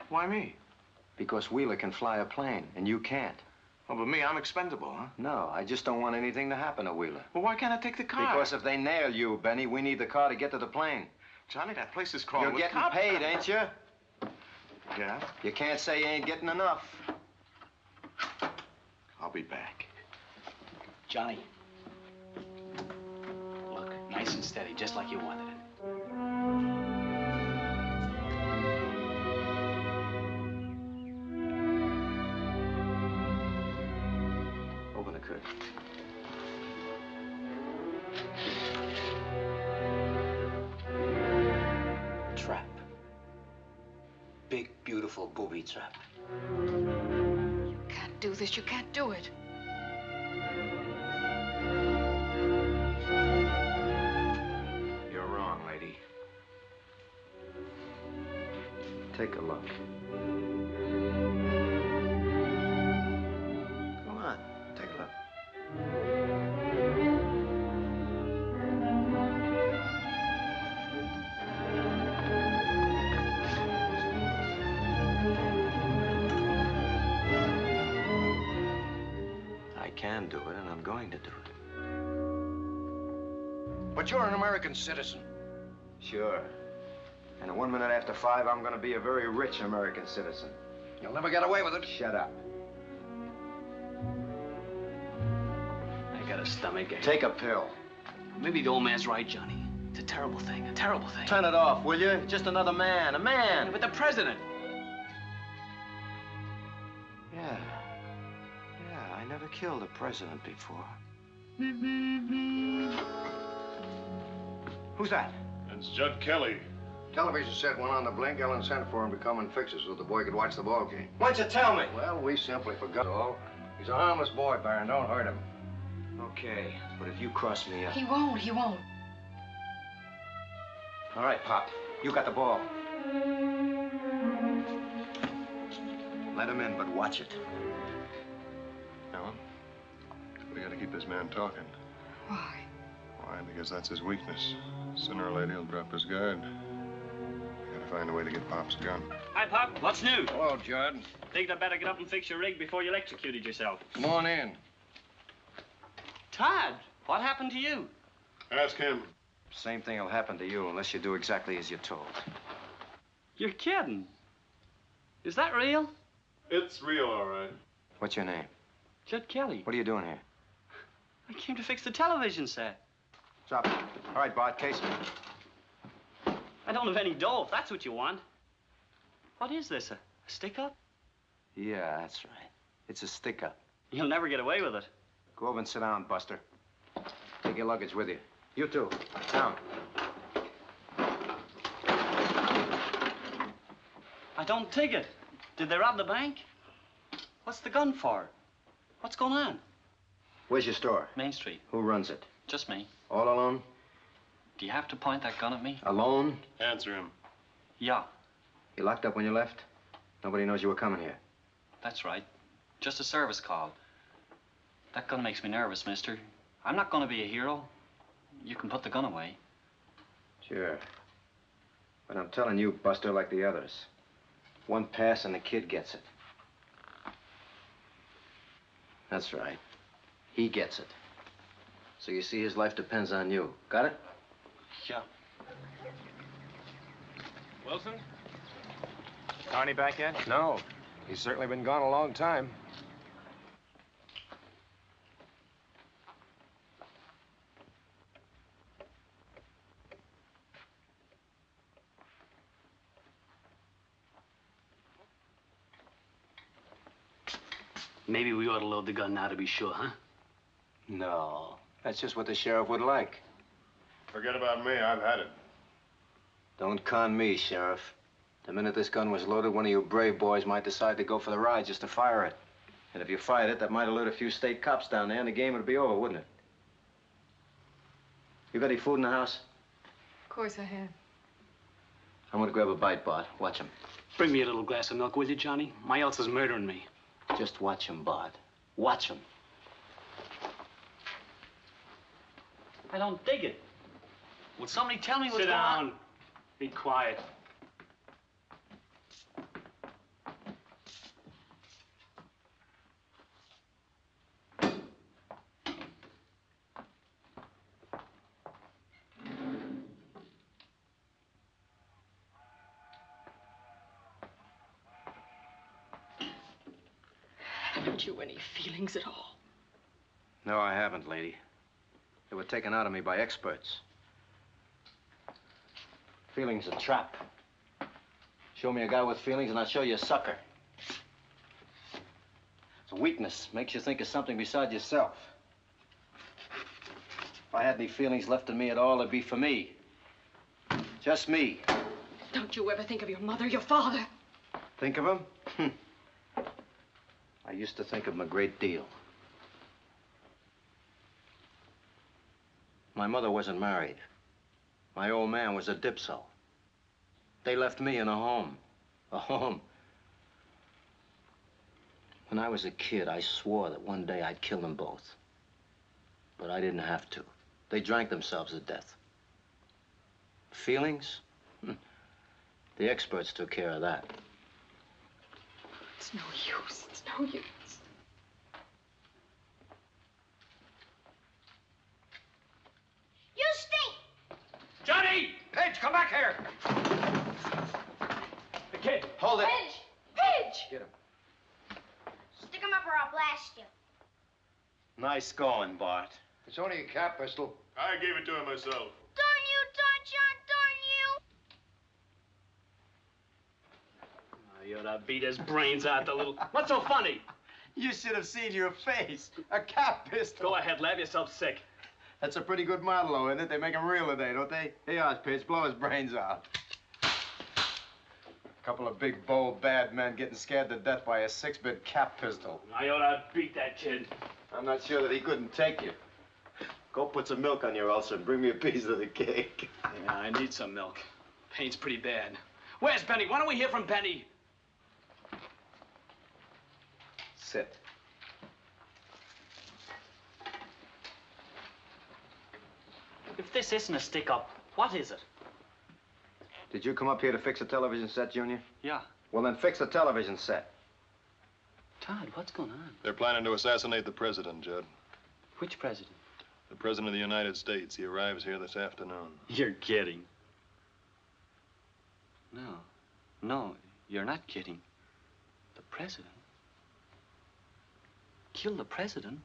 Why me? Because Wheeler can fly a plane, and you can't. Oh, but me, I'm expendable, huh? No, I just don't want anything to happen to Wheeler. Well, why can't I take the car? Because if they nail you, Benny, we need the car to get to the plane. Johnny, that place is crawling You're with getting cops. paid, ain't you? Yeah? You can't say you ain't getting enough. I'll be back. Johnny. Look, nice and steady, just like you wanted it. Open the curtain. Trap. Big, beautiful booby trap. You can't do this. You can't do it. You're wrong, lady. Take a look. Go on, take a look. I can do it, and I'm going to do it. But you're an American citizen. Sure. And at 1 minute after 5, I'm going to be a very rich American citizen. You'll never get away with it. Shut up. I got a stomach ache. Take a pill. Maybe the old man's right, Johnny. It's a terrible thing, a terrible thing. Turn it off, will you? Just another man, a man. Yeah, but the president. Yeah. Yeah, I never killed a president before. Who's that? It's Judd Kelly. Television set went on the blink. Ellen sent for him to come and fix it so the boy could watch the ball game. Why'd you tell me? Well, we simply forgot all. He's a harmless boy, Baron. Don't hurt him. Okay, but if you cross me up... He won't. He won't. All right, Pop. You got the ball. Let him in, but watch it. Ellen, we gotta keep this man talking. Why? Why? Because that's his weakness. Sooner or later, he'll drop his guard. We gotta find a way to get Pop's gun. Hi, Pop. What's new? Hello, Judd. Think I'd better get up and fix your rig before you electrocuted yourself. Come on in. Todd, what happened to you? Ask him. Same thing will happen to you unless you do exactly as you're told. You're kidding. Is that real? It's real, all right. What's your name? Judd Kelly. What are you doing here? I came to fix the television set. Stop it. All right, Bart, case me. I don't have any dough, if that's what you want. What is this, a stick-up? Yeah, that's right. It's a stick-up. You'll never get away with it. Go over and sit down, Buster. Take your luggage with you. You too. Down. I don't dig it. Did they rob the bank? What's the gun for? What's going on? Where's your store? Main Street. Who runs it? Just me. All alone? Do you have to point that gun at me? Alone? Answer him. Yeah, You locked up when you left? Nobody knows you were coming here. that's right. Just a service call. That gun makes me nervous, mister. I'm not going to be a hero. You can put the gun away. Sure. But I'm telling you, Buster, like the others. One pass and the kid gets it. That's right. He gets it. So you see, his life depends on you. Got it? Yeah. Wilson? Carney back yet? No. He's certainly been gone a long time. Maybe we ought to load the gun now to be sure, huh? No. That's just what the sheriff would like. Forget about me. I've had it. Don't con me, Sheriff. The minute this gun was loaded, one of you brave boys might decide to go for the ride just to fire it. And if you fired it, that might alert a few state cops down there, and the game would be over, wouldn't it? You got any food in the house? Of course I have. I'm gonna grab a bite, Bart. Watch him. Bring me a little glass of milk, will you, Johnny? My else is murdering me. Just watch him, Bart. Watch him. I don't dig it. Will somebody tell me what's Sit going on? down. Be quiet. Haven't you any feelings at all? No, I haven't, lady. They were taken out of me by experts. Feelings a trap. Show me a guy with feelings and I'll show you a sucker. It's a weakness. Makes you think of something besides yourself. If I had any feelings left in me at all, it'd be for me. Just me. Don't you ever think of your mother, your father? Think of him? I used to think of him a great deal. My mother wasn't married. My old man was a dipso. They left me in a home. A home. When I was a kid, I swore that one day I'd kill them both. But I didn't have to. They drank themselves to death. Feelings? The experts took care of that. It's no use. It's no use. You stink! Johnny! Pidge, come back here! The kid. Hold it. Pidge! Pidge! Get him. Stick him up or I'll blast you. Nice going, Bart. It's only a cap pistol. I gave it to him myself. Darn you, Tod Shaw, darn you! You ought to beat his brains out, the little... What's so funny? You should have seen your face. A cap pistol. Go ahead, lab yourself sick. That's a pretty good model, though, isn't it? They make them real today, don't they? Hey, Pitch, blow his brains out. A couple of big, bold, bad men getting scared to death by a 6-bit cap pistol. I ought to beat that kid. I'm not sure that he couldn't take you. Go put some milk on your ulcer and bring me a piece of the cake. Yeah, I need some milk. Pain's pretty bad. Where's Benny? Why don't we hear from Benny? Sit. If this isn't a stick-up, what is it? Did you come up here to fix a television set, Junior? Yeah. Well, then fix the television set. Todd, what's going on? They're planning to assassinate the president, Judd. Which president? The president of the United States. He arrives here this afternoon. You're kidding. No, you're not kidding. The president? Kill the president?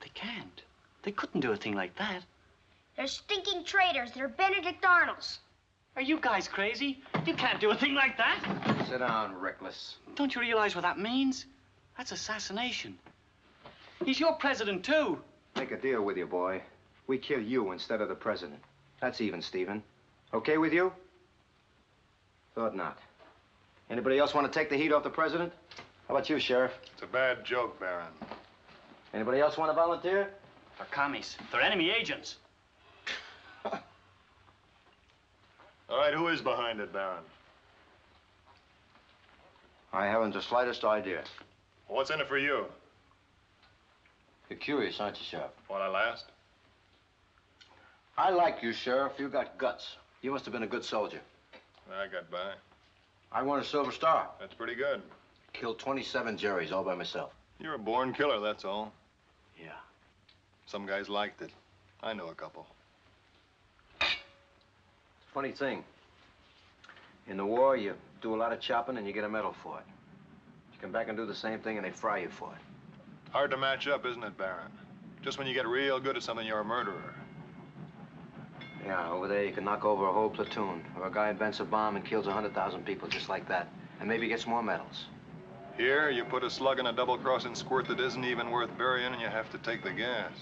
They can't. They couldn't do a thing like that. They're stinking traitors. They're Benedict Arnolds. Are you guys crazy? You can't do a thing like that. Sit down, reckless. Don't you realize what that means? That's assassination. He's your president, too. Make a deal with you, boy. We kill you instead of the president. That's even, Stephen. Okay with you? Thought not. Anybody else want to take the heat off the president? How about you, Sheriff? It's a bad joke, Baron. Anybody else want to volunteer? They're commies. They're enemy agents. All right, who is behind it, Baron? I haven't the slightest idea. What's in it for you? You're curious, aren't you, Sheriff? Want I last? I like you, Sheriff. You got guts. You must have been a good soldier. I got by. I won a Silver Star. That's pretty good. Killed 27 Jerrys all by myself. You're a born killer, that's all. Yeah. Some guys liked it. I know a couple. Funny thing. In the war, you do a lot of chopping and you get a medal for it. You come back and do the same thing and they fry you for it. Hard to match up, isn't it, Baron? Just when you get real good at something, you're a murderer. Yeah, over there you can knock over a whole platoon. Or a guy invents a bomb and kills 100,000 people just like that. And maybe gets more medals. Here, you put a slug in a double-crossing squirt that isn't even worth burying and you have to take the gas.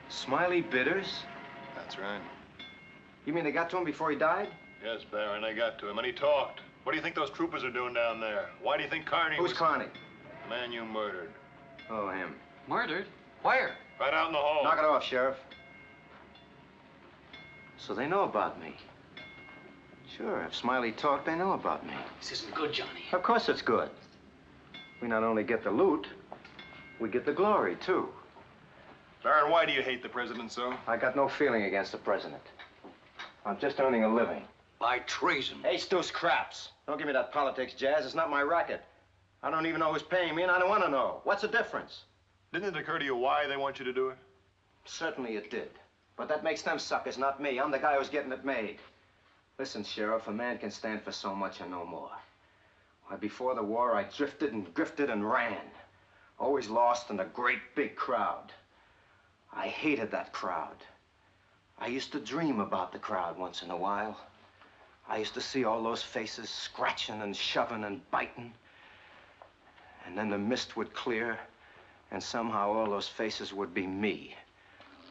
Smiley Bitters? That's right. You mean they got to him before he died? Yes, Baron, they got to him, and he talked. What do you think those troopers are doing down there? Why do you think Carney Who's was... Carney? The man you murdered. Oh, him. Murdered? Where? Right out in the hall. Knock it off, Sheriff. So they know about me. Sure, if Smiley talked, they know about me. This isn't good, Johnny. Of course it's good. We not only get the loot, we get the glory, too. Baron, why do you hate the president so? I got no feeling against the president. I'm just earning a living. By treason. Hey, Stu's craps. Don't give me that politics jazz. It's not my racket. I don't even know who's paying me, and I don't want to know. What's the difference? Didn't it occur to you why they want you to do it? Certainly it did. But that makes them suckers, not me. I'm the guy who's getting it made. Listen, Sheriff, a man can stand for so much and no more. Why, before the war, I drifted and grifted and ran. Always lost in a great big crowd. I hated that crowd. I used to dream about the crowd once in a while. I used to see all those faces scratching and shoving and biting. And then the mist would clear, and somehow all those faces would be me.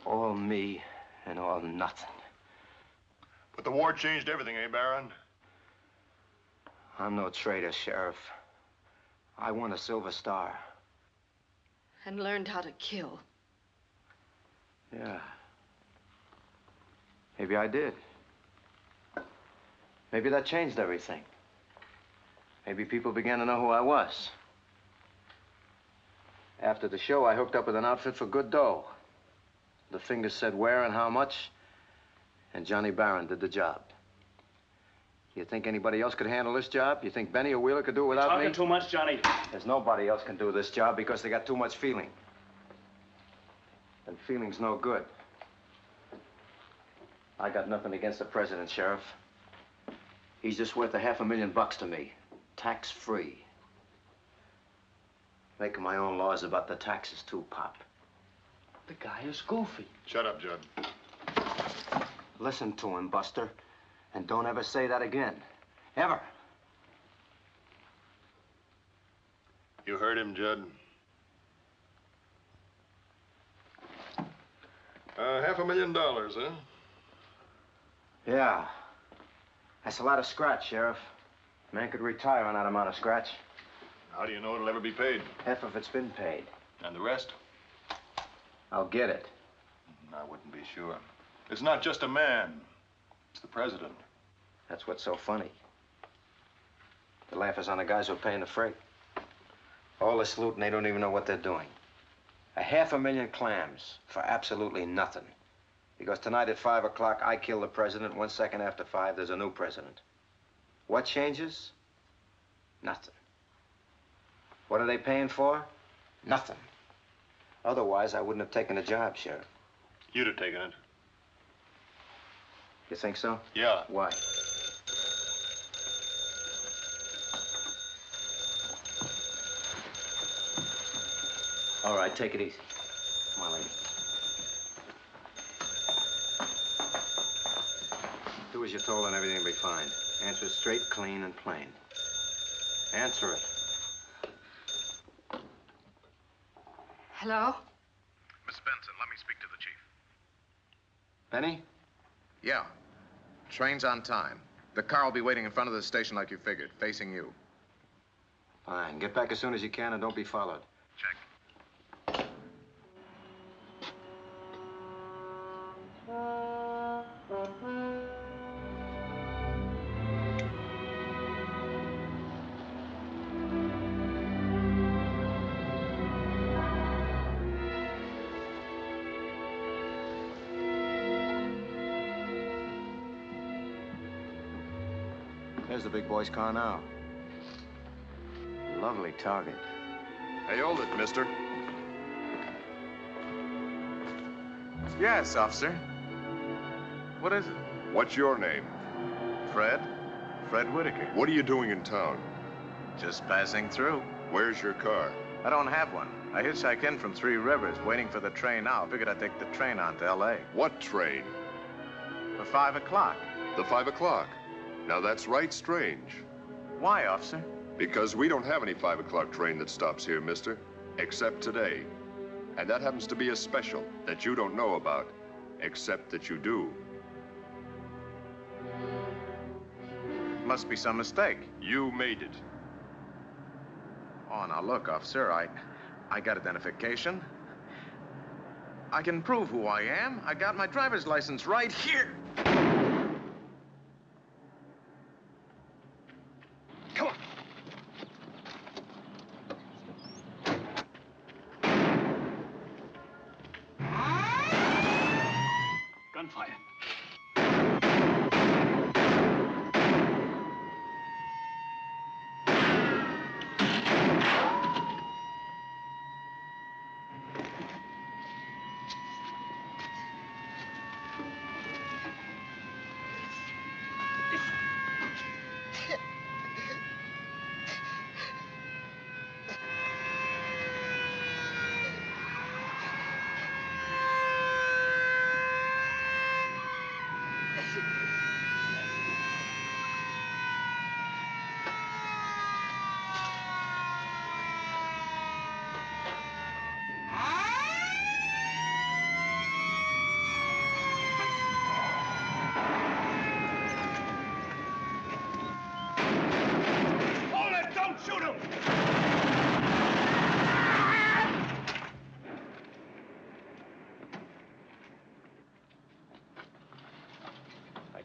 All me and all nothing. But the war changed everything, eh, Baron? I'm no traitor, Sheriff. I won a Silver Star. And learned how to kill. Yeah. Maybe I did. Maybe that changed everything. Maybe people began to know who I was. After the show, I hooked up with an outfit for good dough. The fingers said where and how much, and Johnny Barron did the job. You think anybody else could handle this job? You think Benny or Wheeler could do it without me? Talking too much, Johnny. There's nobody else can do this job because they got too much feeling. And feeling's no good. I got nothing against the president, Sheriff. He's just worth $500,000 to me, tax-free. Making my own laws about the taxes, too, Pop. The guy is goofy. Shut up, Judd. Listen to him, Buster, and don't ever say that again. Ever. You heard him, Judd. $500,000, huh? Yeah. That's a lot of scratch, Sheriff. A man could retire on that amount of scratch. How do you know it'll ever be paid? Half of it's been paid. And the rest? I'll get it. I wouldn't be sure. It's not just a man. It's the president. That's what's so funny. The laugh is on the guys who are paying the freight. All this loot, and they don't even know what they're doing. 500,000 clams for absolutely nothing. Because tonight at 5 o'clock, I kill the president. 1 second after 5, there's a new president. What changes? Nothing. What are they paying for? Nothing. Otherwise, I wouldn't have taken the job, Sheriff. You'd have taken it. You think so? Yeah. Why? All right, take it easy. Come on, lady. Do as you're told and everything will be fine. Answer straight, clean, and plain. Answer it. Hello? Miss Benson, let me speak to the chief. Benny? Yeah. Train's on time. The car will be waiting in front of the station like you figured, facing you. Fine. Get back as soon as you can and don't be followed. Check. There's the big boy's car now. Lovely target. Hey, hold it, mister. Yes, officer. What is it? What's your name? Fred. Fred Whitaker. What are you doing in town? Just passing through. Where's your car? I don't have one. I hitchhiked in from 3 Rivers, waiting for the train now. Figured I'd take the train on to L.A. What train? For 5 o'clock. The 5 o'clock. Now, that's right strange. Why, officer? Because we don't have any 5 o'clock train that stops here, mister. Except today. And that happens to be a special that you don't know about. Except that you do. Must be some mistake. You made it. Oh, now look, officer, I got identification. I can prove who I am. I got my driver's license right here. Come on.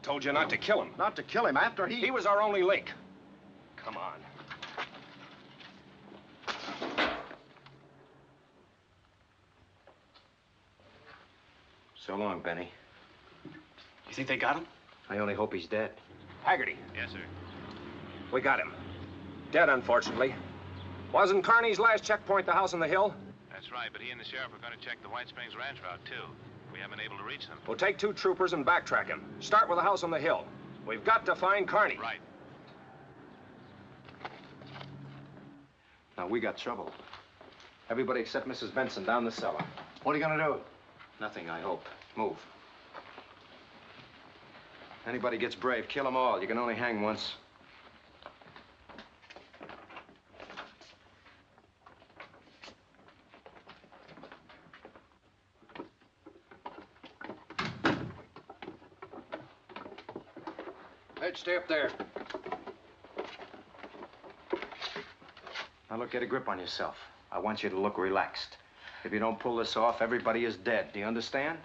told you not to kill him. Not to kill him after he... He was our only link. Come on. So long, Benny. You think they got him? I only hope he's dead. Haggerty. Yes, sir. We got him. Dead, unfortunately. Wasn't Carney's last checkpoint the house on the hill? That's right, but he and the sheriff are going to check the White Springs Ranch route, too. We haven't been able to reach them. We'll take 2 troopers and backtrack him. Start with the house on the hill. We've got to find Carney. Right. Now, we got trouble. Everybody except Mrs. Benson down the cellar. What are you gonna do? Nothing, I hope. Move. Anybody gets brave, kill them all. You can only hang once. Ed, stay up there. Now, look, get a grip on yourself. I want you to look relaxed. If you don't pull this off, everybody is dead. Do you understand?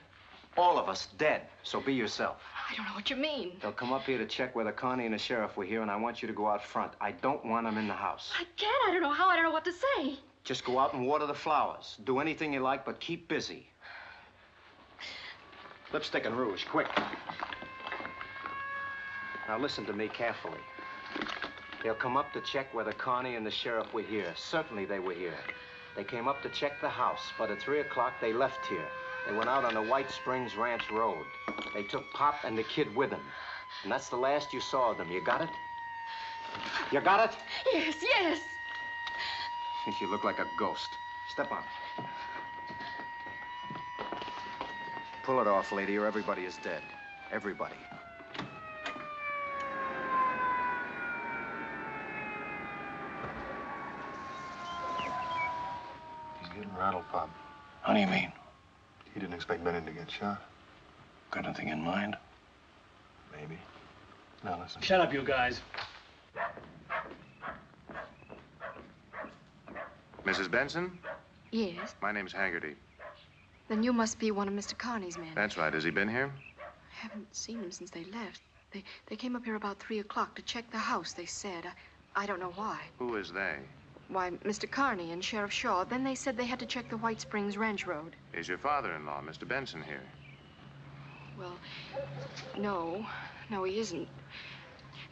All of us dead. So be yourself. I don't know what you mean. They'll come up here to check whether Connie and the sheriff were here, and I want you to go out front. I don't want them in the house. I can't. I don't know how. I don't know what to say. Just go out and water the flowers. Do anything you like, but keep busy. Lipstick and rouge, quick. Now listen to me carefully. They'll come up to check whether Connie and the sheriff were here. Certainly they were here. They came up to check the house, but at 3 o'clock they left here. They went out on the White Springs Ranch Road. They took Pop and the kid with them. And that's the last you saw of them. You got it? You got it? Yes, yes. You look like a ghost. Step on it. Pull it off, lady, or everybody is dead. Everybody. He's getting rattled, Pop. How do you mean? He didn't expect Benny to get shot. Got anything in mind? Maybe. Now listen. Shut up, you guys. Mrs. Benson? Yes. My name's Haggerty. Then you must be one of Mr. Carney's men. That's right. Has he been here? I haven't seen him since they left. They came up here about 3 o'clock to check the house, they said. I don't know why. Who is they? Why, Mr. Carney and Sheriff Shaw. Then they said they had to check the White Springs Ranch Road. Is your father-in-law, Mr. Benson, here? Well, no. No, he isn't.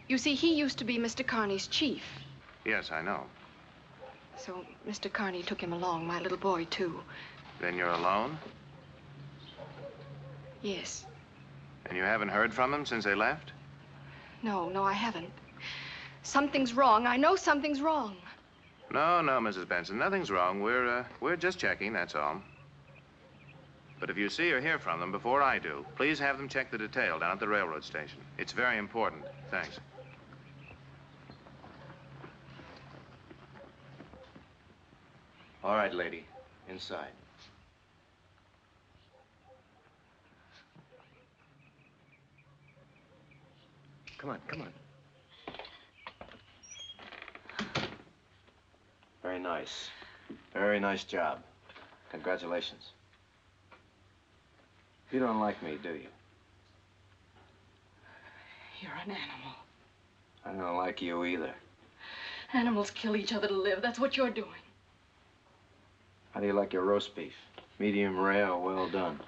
You see, he used to be Mr. Carney's chief. Yes, I know. So Mr. Carney took him along, my little boy, too. Then you're alone? Yes. And you haven't heard from them since they left? No, I haven't. Something's wrong. I know something's wrong. No, Mrs. Benson, nothing's wrong. We're just checking, that's all. But if you see or hear from them before I do, please have them check the detail down at the railroad station. It's very important. Thanks. All right, lady. Inside. Come on. Very nice. Very nice job. Congratulations. You don't like me, do you? You're an animal. I don't like you either. Animals kill each other to live. That's what you're doing. How do you like your roast beef? Medium rare or well done?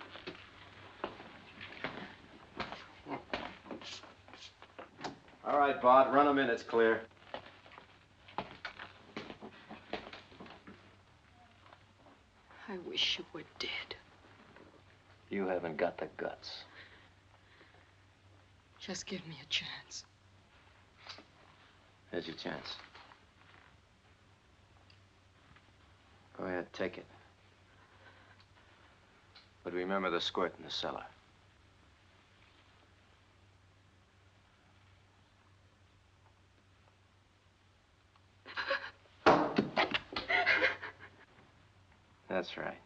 All right, Bart, run them in. It's clear. I wish you were dead. You haven't got the guts. Just give me a chance. Here's your chance. Go ahead, take it. But remember the squirt in the cellar. That's right.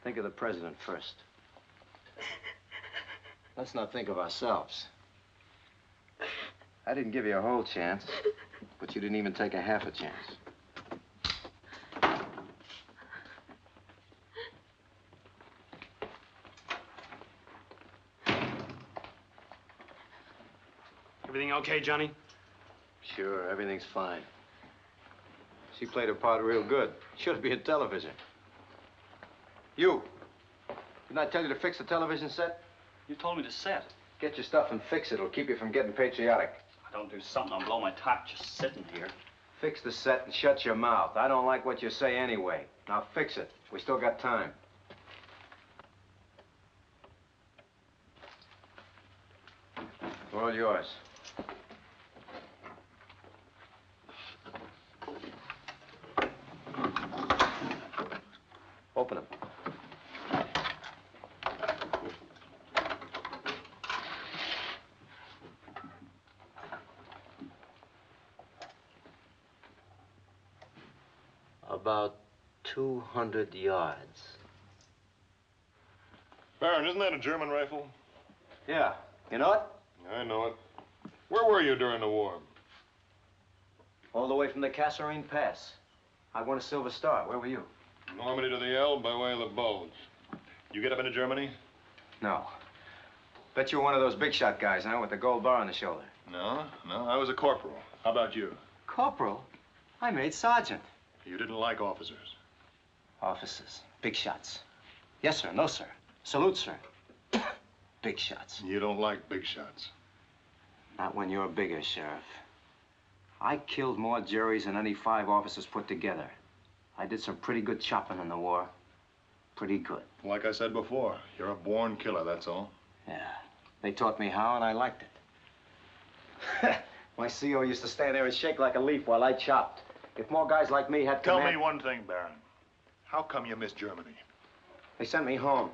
Think of the president first. Let's not think of ourselves. I didn't give you a whole chance, but you didn't even take a half a chance. Everything okay, Johnny? Sure, everything's fine. She played her part real good. Should be in television. You. Didn't I tell you to fix the television set? You told me to set. Get your stuff and fix it. It'll keep you from getting patriotic. I don't do something, I'll blow my top just sitting here. Fix the set and shut your mouth. I don't like what you say anyway. Now fix it. We still got time. They're all yours. Open them. About 200 yards. Baron, isn't that a German rifle? Yeah. You know it? I know it. Where were you during the war? All the way from the Kasserine Pass. I won a Silver Star. Where were you? Normandy to the Elbe by way of the Bulge. You get up into Germany? No. Bet you were one of those big shot guys, huh? With the gold bar on the shoulder. No, I was a corporal. How about you? Corporal? I made sergeant. You didn't like officers? Officers. Big shots. Yes, sir. No, sir. Salute, sir. Big shots. You don't like big shots? Not when you're bigger, Sheriff. I killed more Jerrys than any 5 officers put together. I did some pretty good chopping in the war. Pretty good. Like I said before, you're a born killer, that's all. Yeah. They taught me how, and I liked it. My CO used to stand there and shake like a leaf while I chopped. If more guys like me had Tell me one thing, Baron. How come you missed Germany? They sent me home.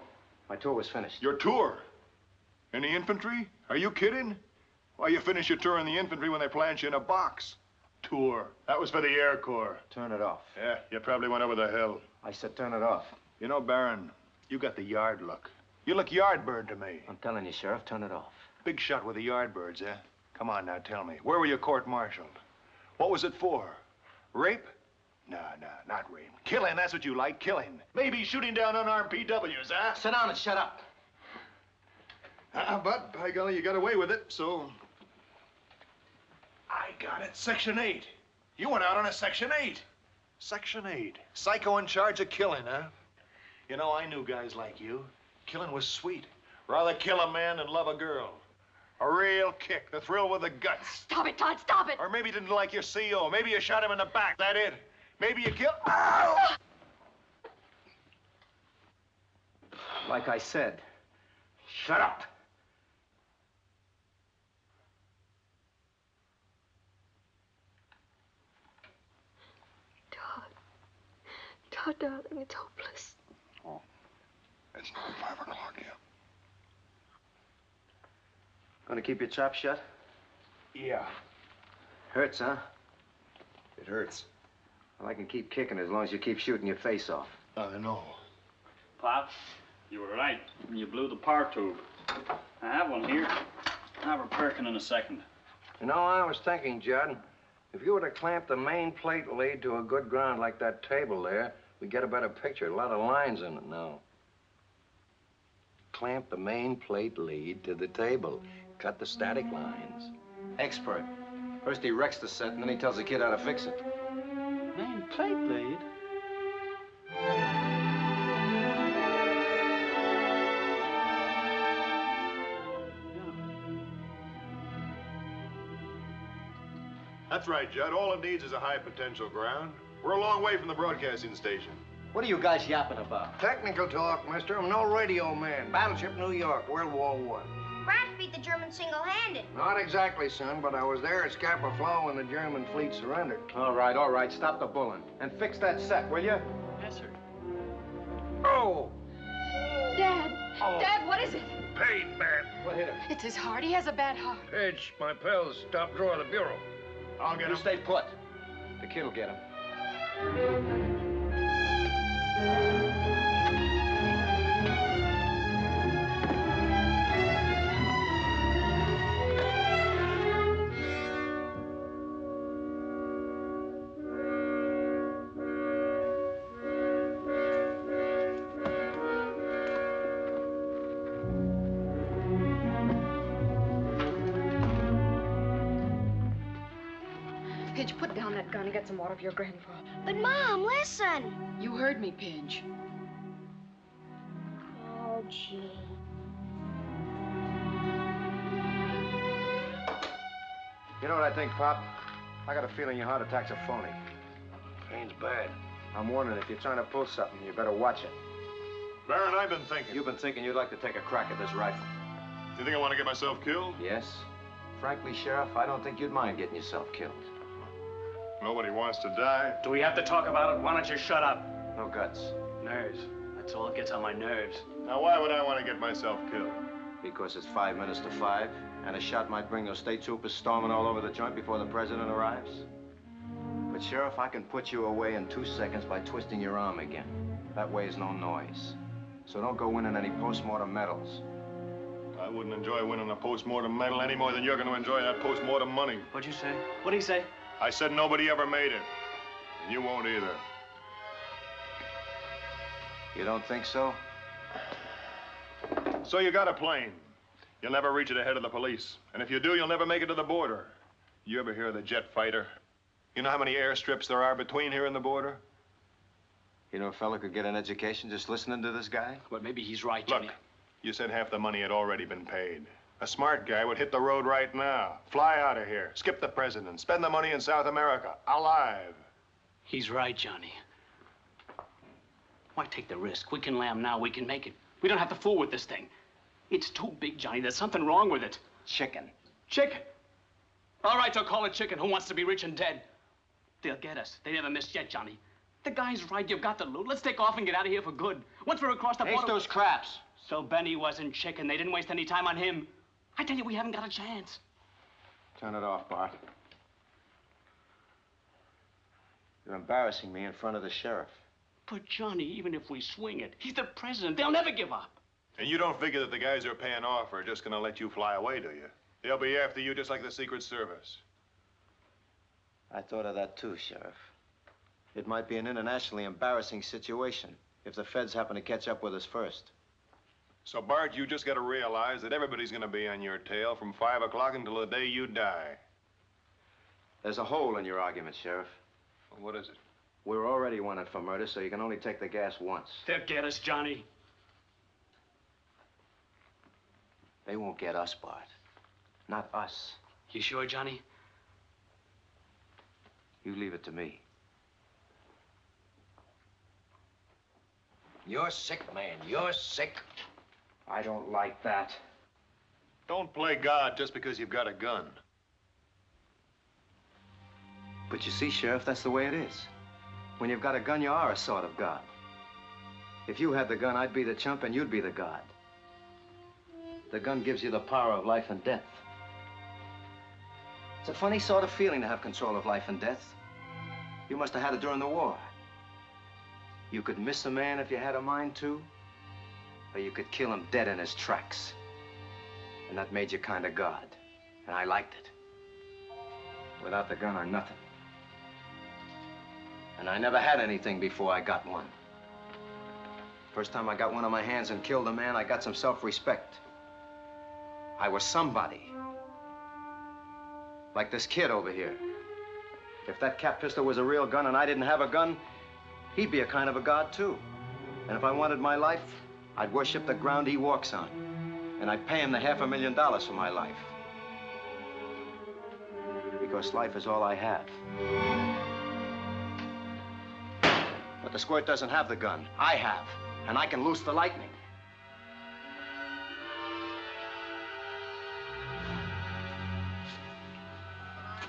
My tour was finished. Your tour? In the infantry? Are you kidding? Why, you finish your tour in the infantry when they plant you in a box. Tour. That was for the Air Corps. Turn it off. Yeah, you probably went over the hill. I said turn it off. You know, Baron, you got the yard look. You look yardbird to me. I'm telling you, Sheriff, turn it off. Big shot with the yardbirds, eh? Come on now, tell me. Where were you court-martialed? What was it for? Rape? No, not rape. Killing, that's what you like, killing. Maybe shooting down unarmed PWs, huh? Sit down and shut up. But, by golly, you got away with it, so... I got it. Section 8. You went out on a Section 8. Section 8. Psycho in charge of killing, huh? You know, I knew guys like you. Killing was sweet. Rather kill a man than love a girl. A real kick, the thrill with the guts. Stop it, Todd, stop it! Or maybe you didn't like your CO. Maybe you shot him in the back, that it? Maybe you killed... Ow! Like I said, shut up. Todd, darling, it's hopeless. Oh, it's not 5 o'clock yet. Gonna keep your chop shut? Yeah. Hurts, huh? It hurts. Well, I can keep kicking as long as you keep shooting your face off. I know. Pop, you were right. You blew the power tube. I have one here. I'll have her perking in a second. You know, I was thinking, Judd, if you were to clamp the main plate lead to a good ground like that table there, we'd get a better picture. A lot of lines in it now. Clamp the main plate lead to the table. Cut the static lines. Expert. First he wrecks the set, and then he tells the kid how to fix it. Main plate lead? That's right, Judd. All it needs is a high potential ground. We're a long way from the broadcasting station. What are you guys yapping about? Technical talk, mister. I'm no radio man. Battleship New York, World War I. France beat the Germans single-handed. Not exactly, son, but I was there at Scapa Flow when the German fleet surrendered. All right. Stop the bulling. And fix that set, will you? Yes, sir. Oh! Dad! Oh. Dad, what is it? Pain, man. What hit him? It's his heart. He has a bad heart. Page, my pals, top drawer of the bureau. I'll get You him. stay put. The kid'll get him. Pidge, put down that gun and get some water for your grandfather. But, Mom, listen. You heard me, Pidge. Oh, gee. You know what I think, Pop? I got a feeling your heart attack's a phony. Pain's bad. I'm warning, if you're trying to pull something, you better watch it. Baron, I've been thinking. You've been thinking you'd like to take a crack at this rifle. You think I want to get myself killed? Yes. Frankly, Sheriff, I don't think you'd mind getting yourself killed. Nobody wants to die. Do we have to talk about it? Why don't you shut up? No guts. Nerves. That's all that gets on my nerves. Now, why would I want to get myself killed? Because it's 5 minutes to 5, and a shot might bring those state troopers storming all over the joint before the president arrives. But, Sheriff, I can put you away in 2 seconds by twisting your arm again. That way is no noise. So don't go winning any post-mortem medals. I wouldn't enjoy winning a post-mortem medal any more than you're going to enjoy that post-mortem money. What'd you say? What'd he say? I said nobody ever made it. And you won't either. You don't think so? So you got a plane. You'll never reach it ahead of the police. And if you do, you'll never make it to the border. You ever hear of the jet fighter? You know how many airstrips there are between here and the border? You know a fella could get an education just listening to this guy? But maybe he's right, Johnny. Look, you said half the money had already been paid. A smart guy would hit the road right now, fly out of here, skip the president, spend the money in South America, alive. He's right, Johnny. Why take the risk? We can lamb now, we can make it. We don't have to fool with this thing. It's too big, Johnny. There's something wrong with it. Chicken. Chicken? All right, they'll call it chicken. Who wants to be rich and dead? They'll get us. They never missed yet, Johnny. The guy's right. You've got the loot. Let's take off and get out of here for good. Once we're across the border... Ace those craps. So Benny wasn't chicken. They didn't waste any time on him. I tell you, we haven't got a chance. Turn it off, Bart. You're embarrassing me in front of the sheriff. But, Johnny, even if we swing it, he's the president. They'll never give up. And you don't figure that the guys who are paying off are just going to let you fly away, do you? They'll be after you just like the Secret Service. I thought of that too, Sheriff. It might be an internationally embarrassing situation if the feds happen to catch up with us first. So, Bart, you just got to realize that everybody's going to be on your tail from 5 o'clock until the day you die. There's a hole in your argument, Sheriff. Well, what is it? We're already wanted for murder, so you can only take the gas once. They'll get us, Johnny. They won't get us, Bart. Not us. You sure, Johnny? You leave it to me. You're sick, man. You're sick. I don't like that. Don't play God just because you've got a gun. But you see, Sheriff, that's the way it is. When you've got a gun, you are a sort of God. If you had the gun, I'd be the chump and you'd be the God. The gun gives you the power of life and death. It's a funny sort of feeling to have control of life and death. You must have had it during the war. You could miss a man if you had a mind to, or you could kill him dead in his tracks. And that made you kind of God. And I liked it. Without the gun, I'm nothing. And I never had anything before I got one. First time I got one on my hands and killed a man, I got some self-respect. I was somebody. Like this kid over here. If that cap pistol was a real gun and I didn't have a gun, he'd be a kind of a god, too. And if I wanted my life, I'd worship the ground he walks on. And I'd pay him the $500,000 for my life. Because life is all I have. But the squirt doesn't have the gun. I have. And I can loose the lightning.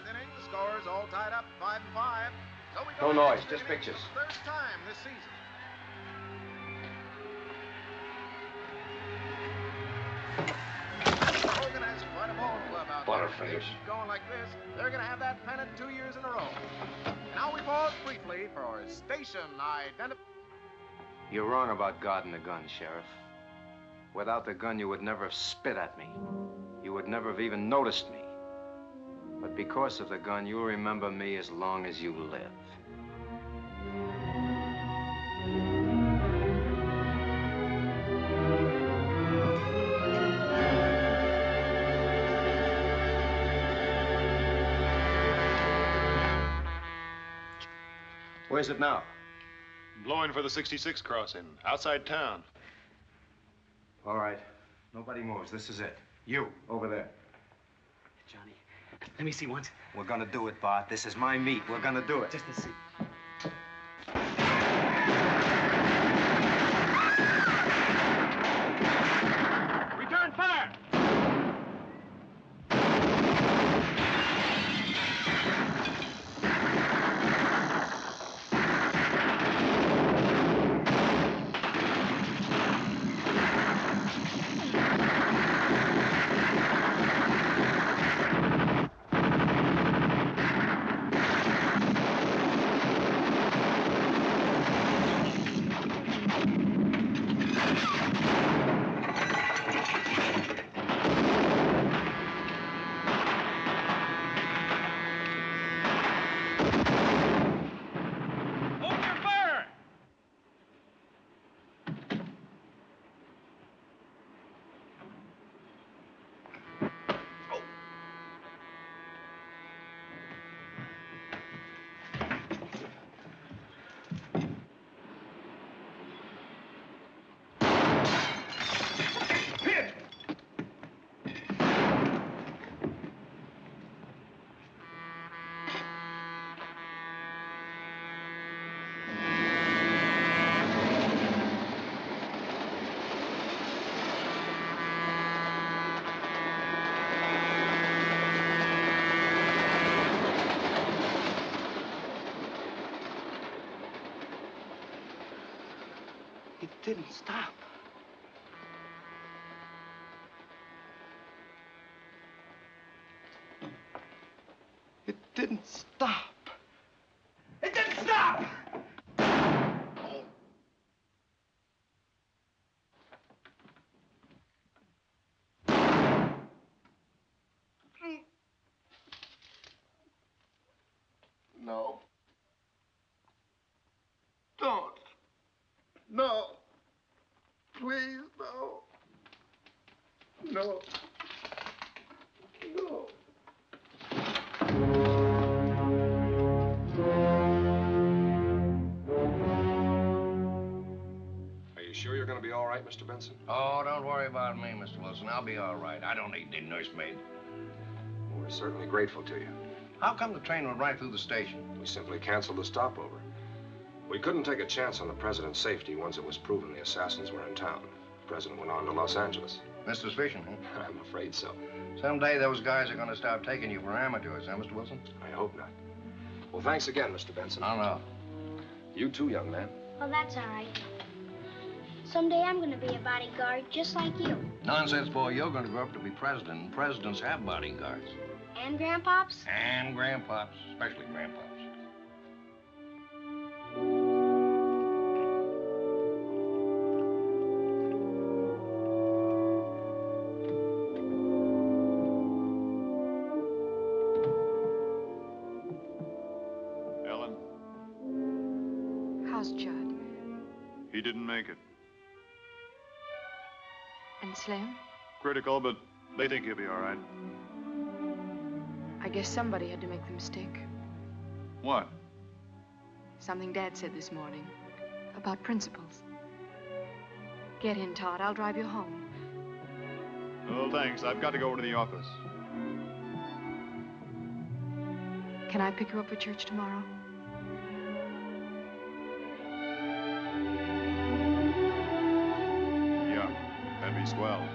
The score's all tied up, 5-5. So we No noise, just pictures. Third time this season. Hogan has quite a ball club out there. If they keep going like this, they're going to have that pennant 2 years in a row. Now we pause briefly for station identification. You're wrong about God and the gun, Sheriff. Without the gun, you would never have spit at me. You would never have even noticed me. But because of the gun, you'll remember me as long as you live. Where's it now? Blowing for the 66 crossing, outside town. All right. Nobody moves. This is it. You, over there. Johnny, let me see once. We're gonna do it, Bart. This is my meat. We're gonna do it. Just to see. Return fire! It didn't stop. It didn't stop. It didn't stop! No. Don't. No. Please, no. No. No. Are you sure you're going to be all right, Mr. Benson? Oh, don't worry about me, Mr. Wilson. I'll be all right. I don't need any nursemaid. We're certainly grateful to you. How come the train went right through the station? We simply canceled the stopover. We couldn't take a chance on the president's safety once it was proven the assassins were in town. The president went on to Los Angeles. Mr. Fishing, huh? I'm afraid so. Someday those guys are going to start taking you for amateurs, huh, Mr. Wilson? I hope not. Well, thanks again, Mr. Benson. Oh, no. You too, young man. Well, that's all right. Someday I'm going to be a bodyguard just like you. Nonsense, boy. You're going to grow up to be president, and presidents have bodyguards. And grandpops? And grandpops, especially grandpops. Ellen, How's Judd? he didn't make it. And Slim? Critical, but they think he'll be all right. I guess somebody had to make the mistake. What? Something Dad said this morning about principles. Get in, Todd. I'll drive you home. Oh, thanks. I've got to go over to the office. Can I pick you up for church tomorrow? Yeah, that'd be swell.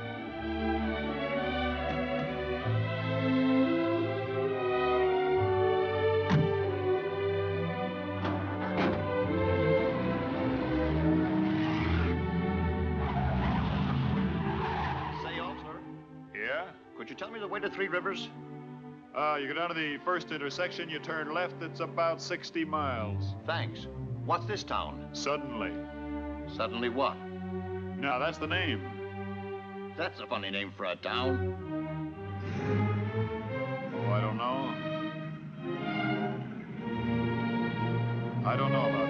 Could you tell me the way to Three Rivers? You go down to the first intersection, you turn left, it's about 60 miles. Thanks. What's this town? Suddenly. Suddenly what? Now, that's the name. That's a funny name for a town. Oh, I don't know. I don't know about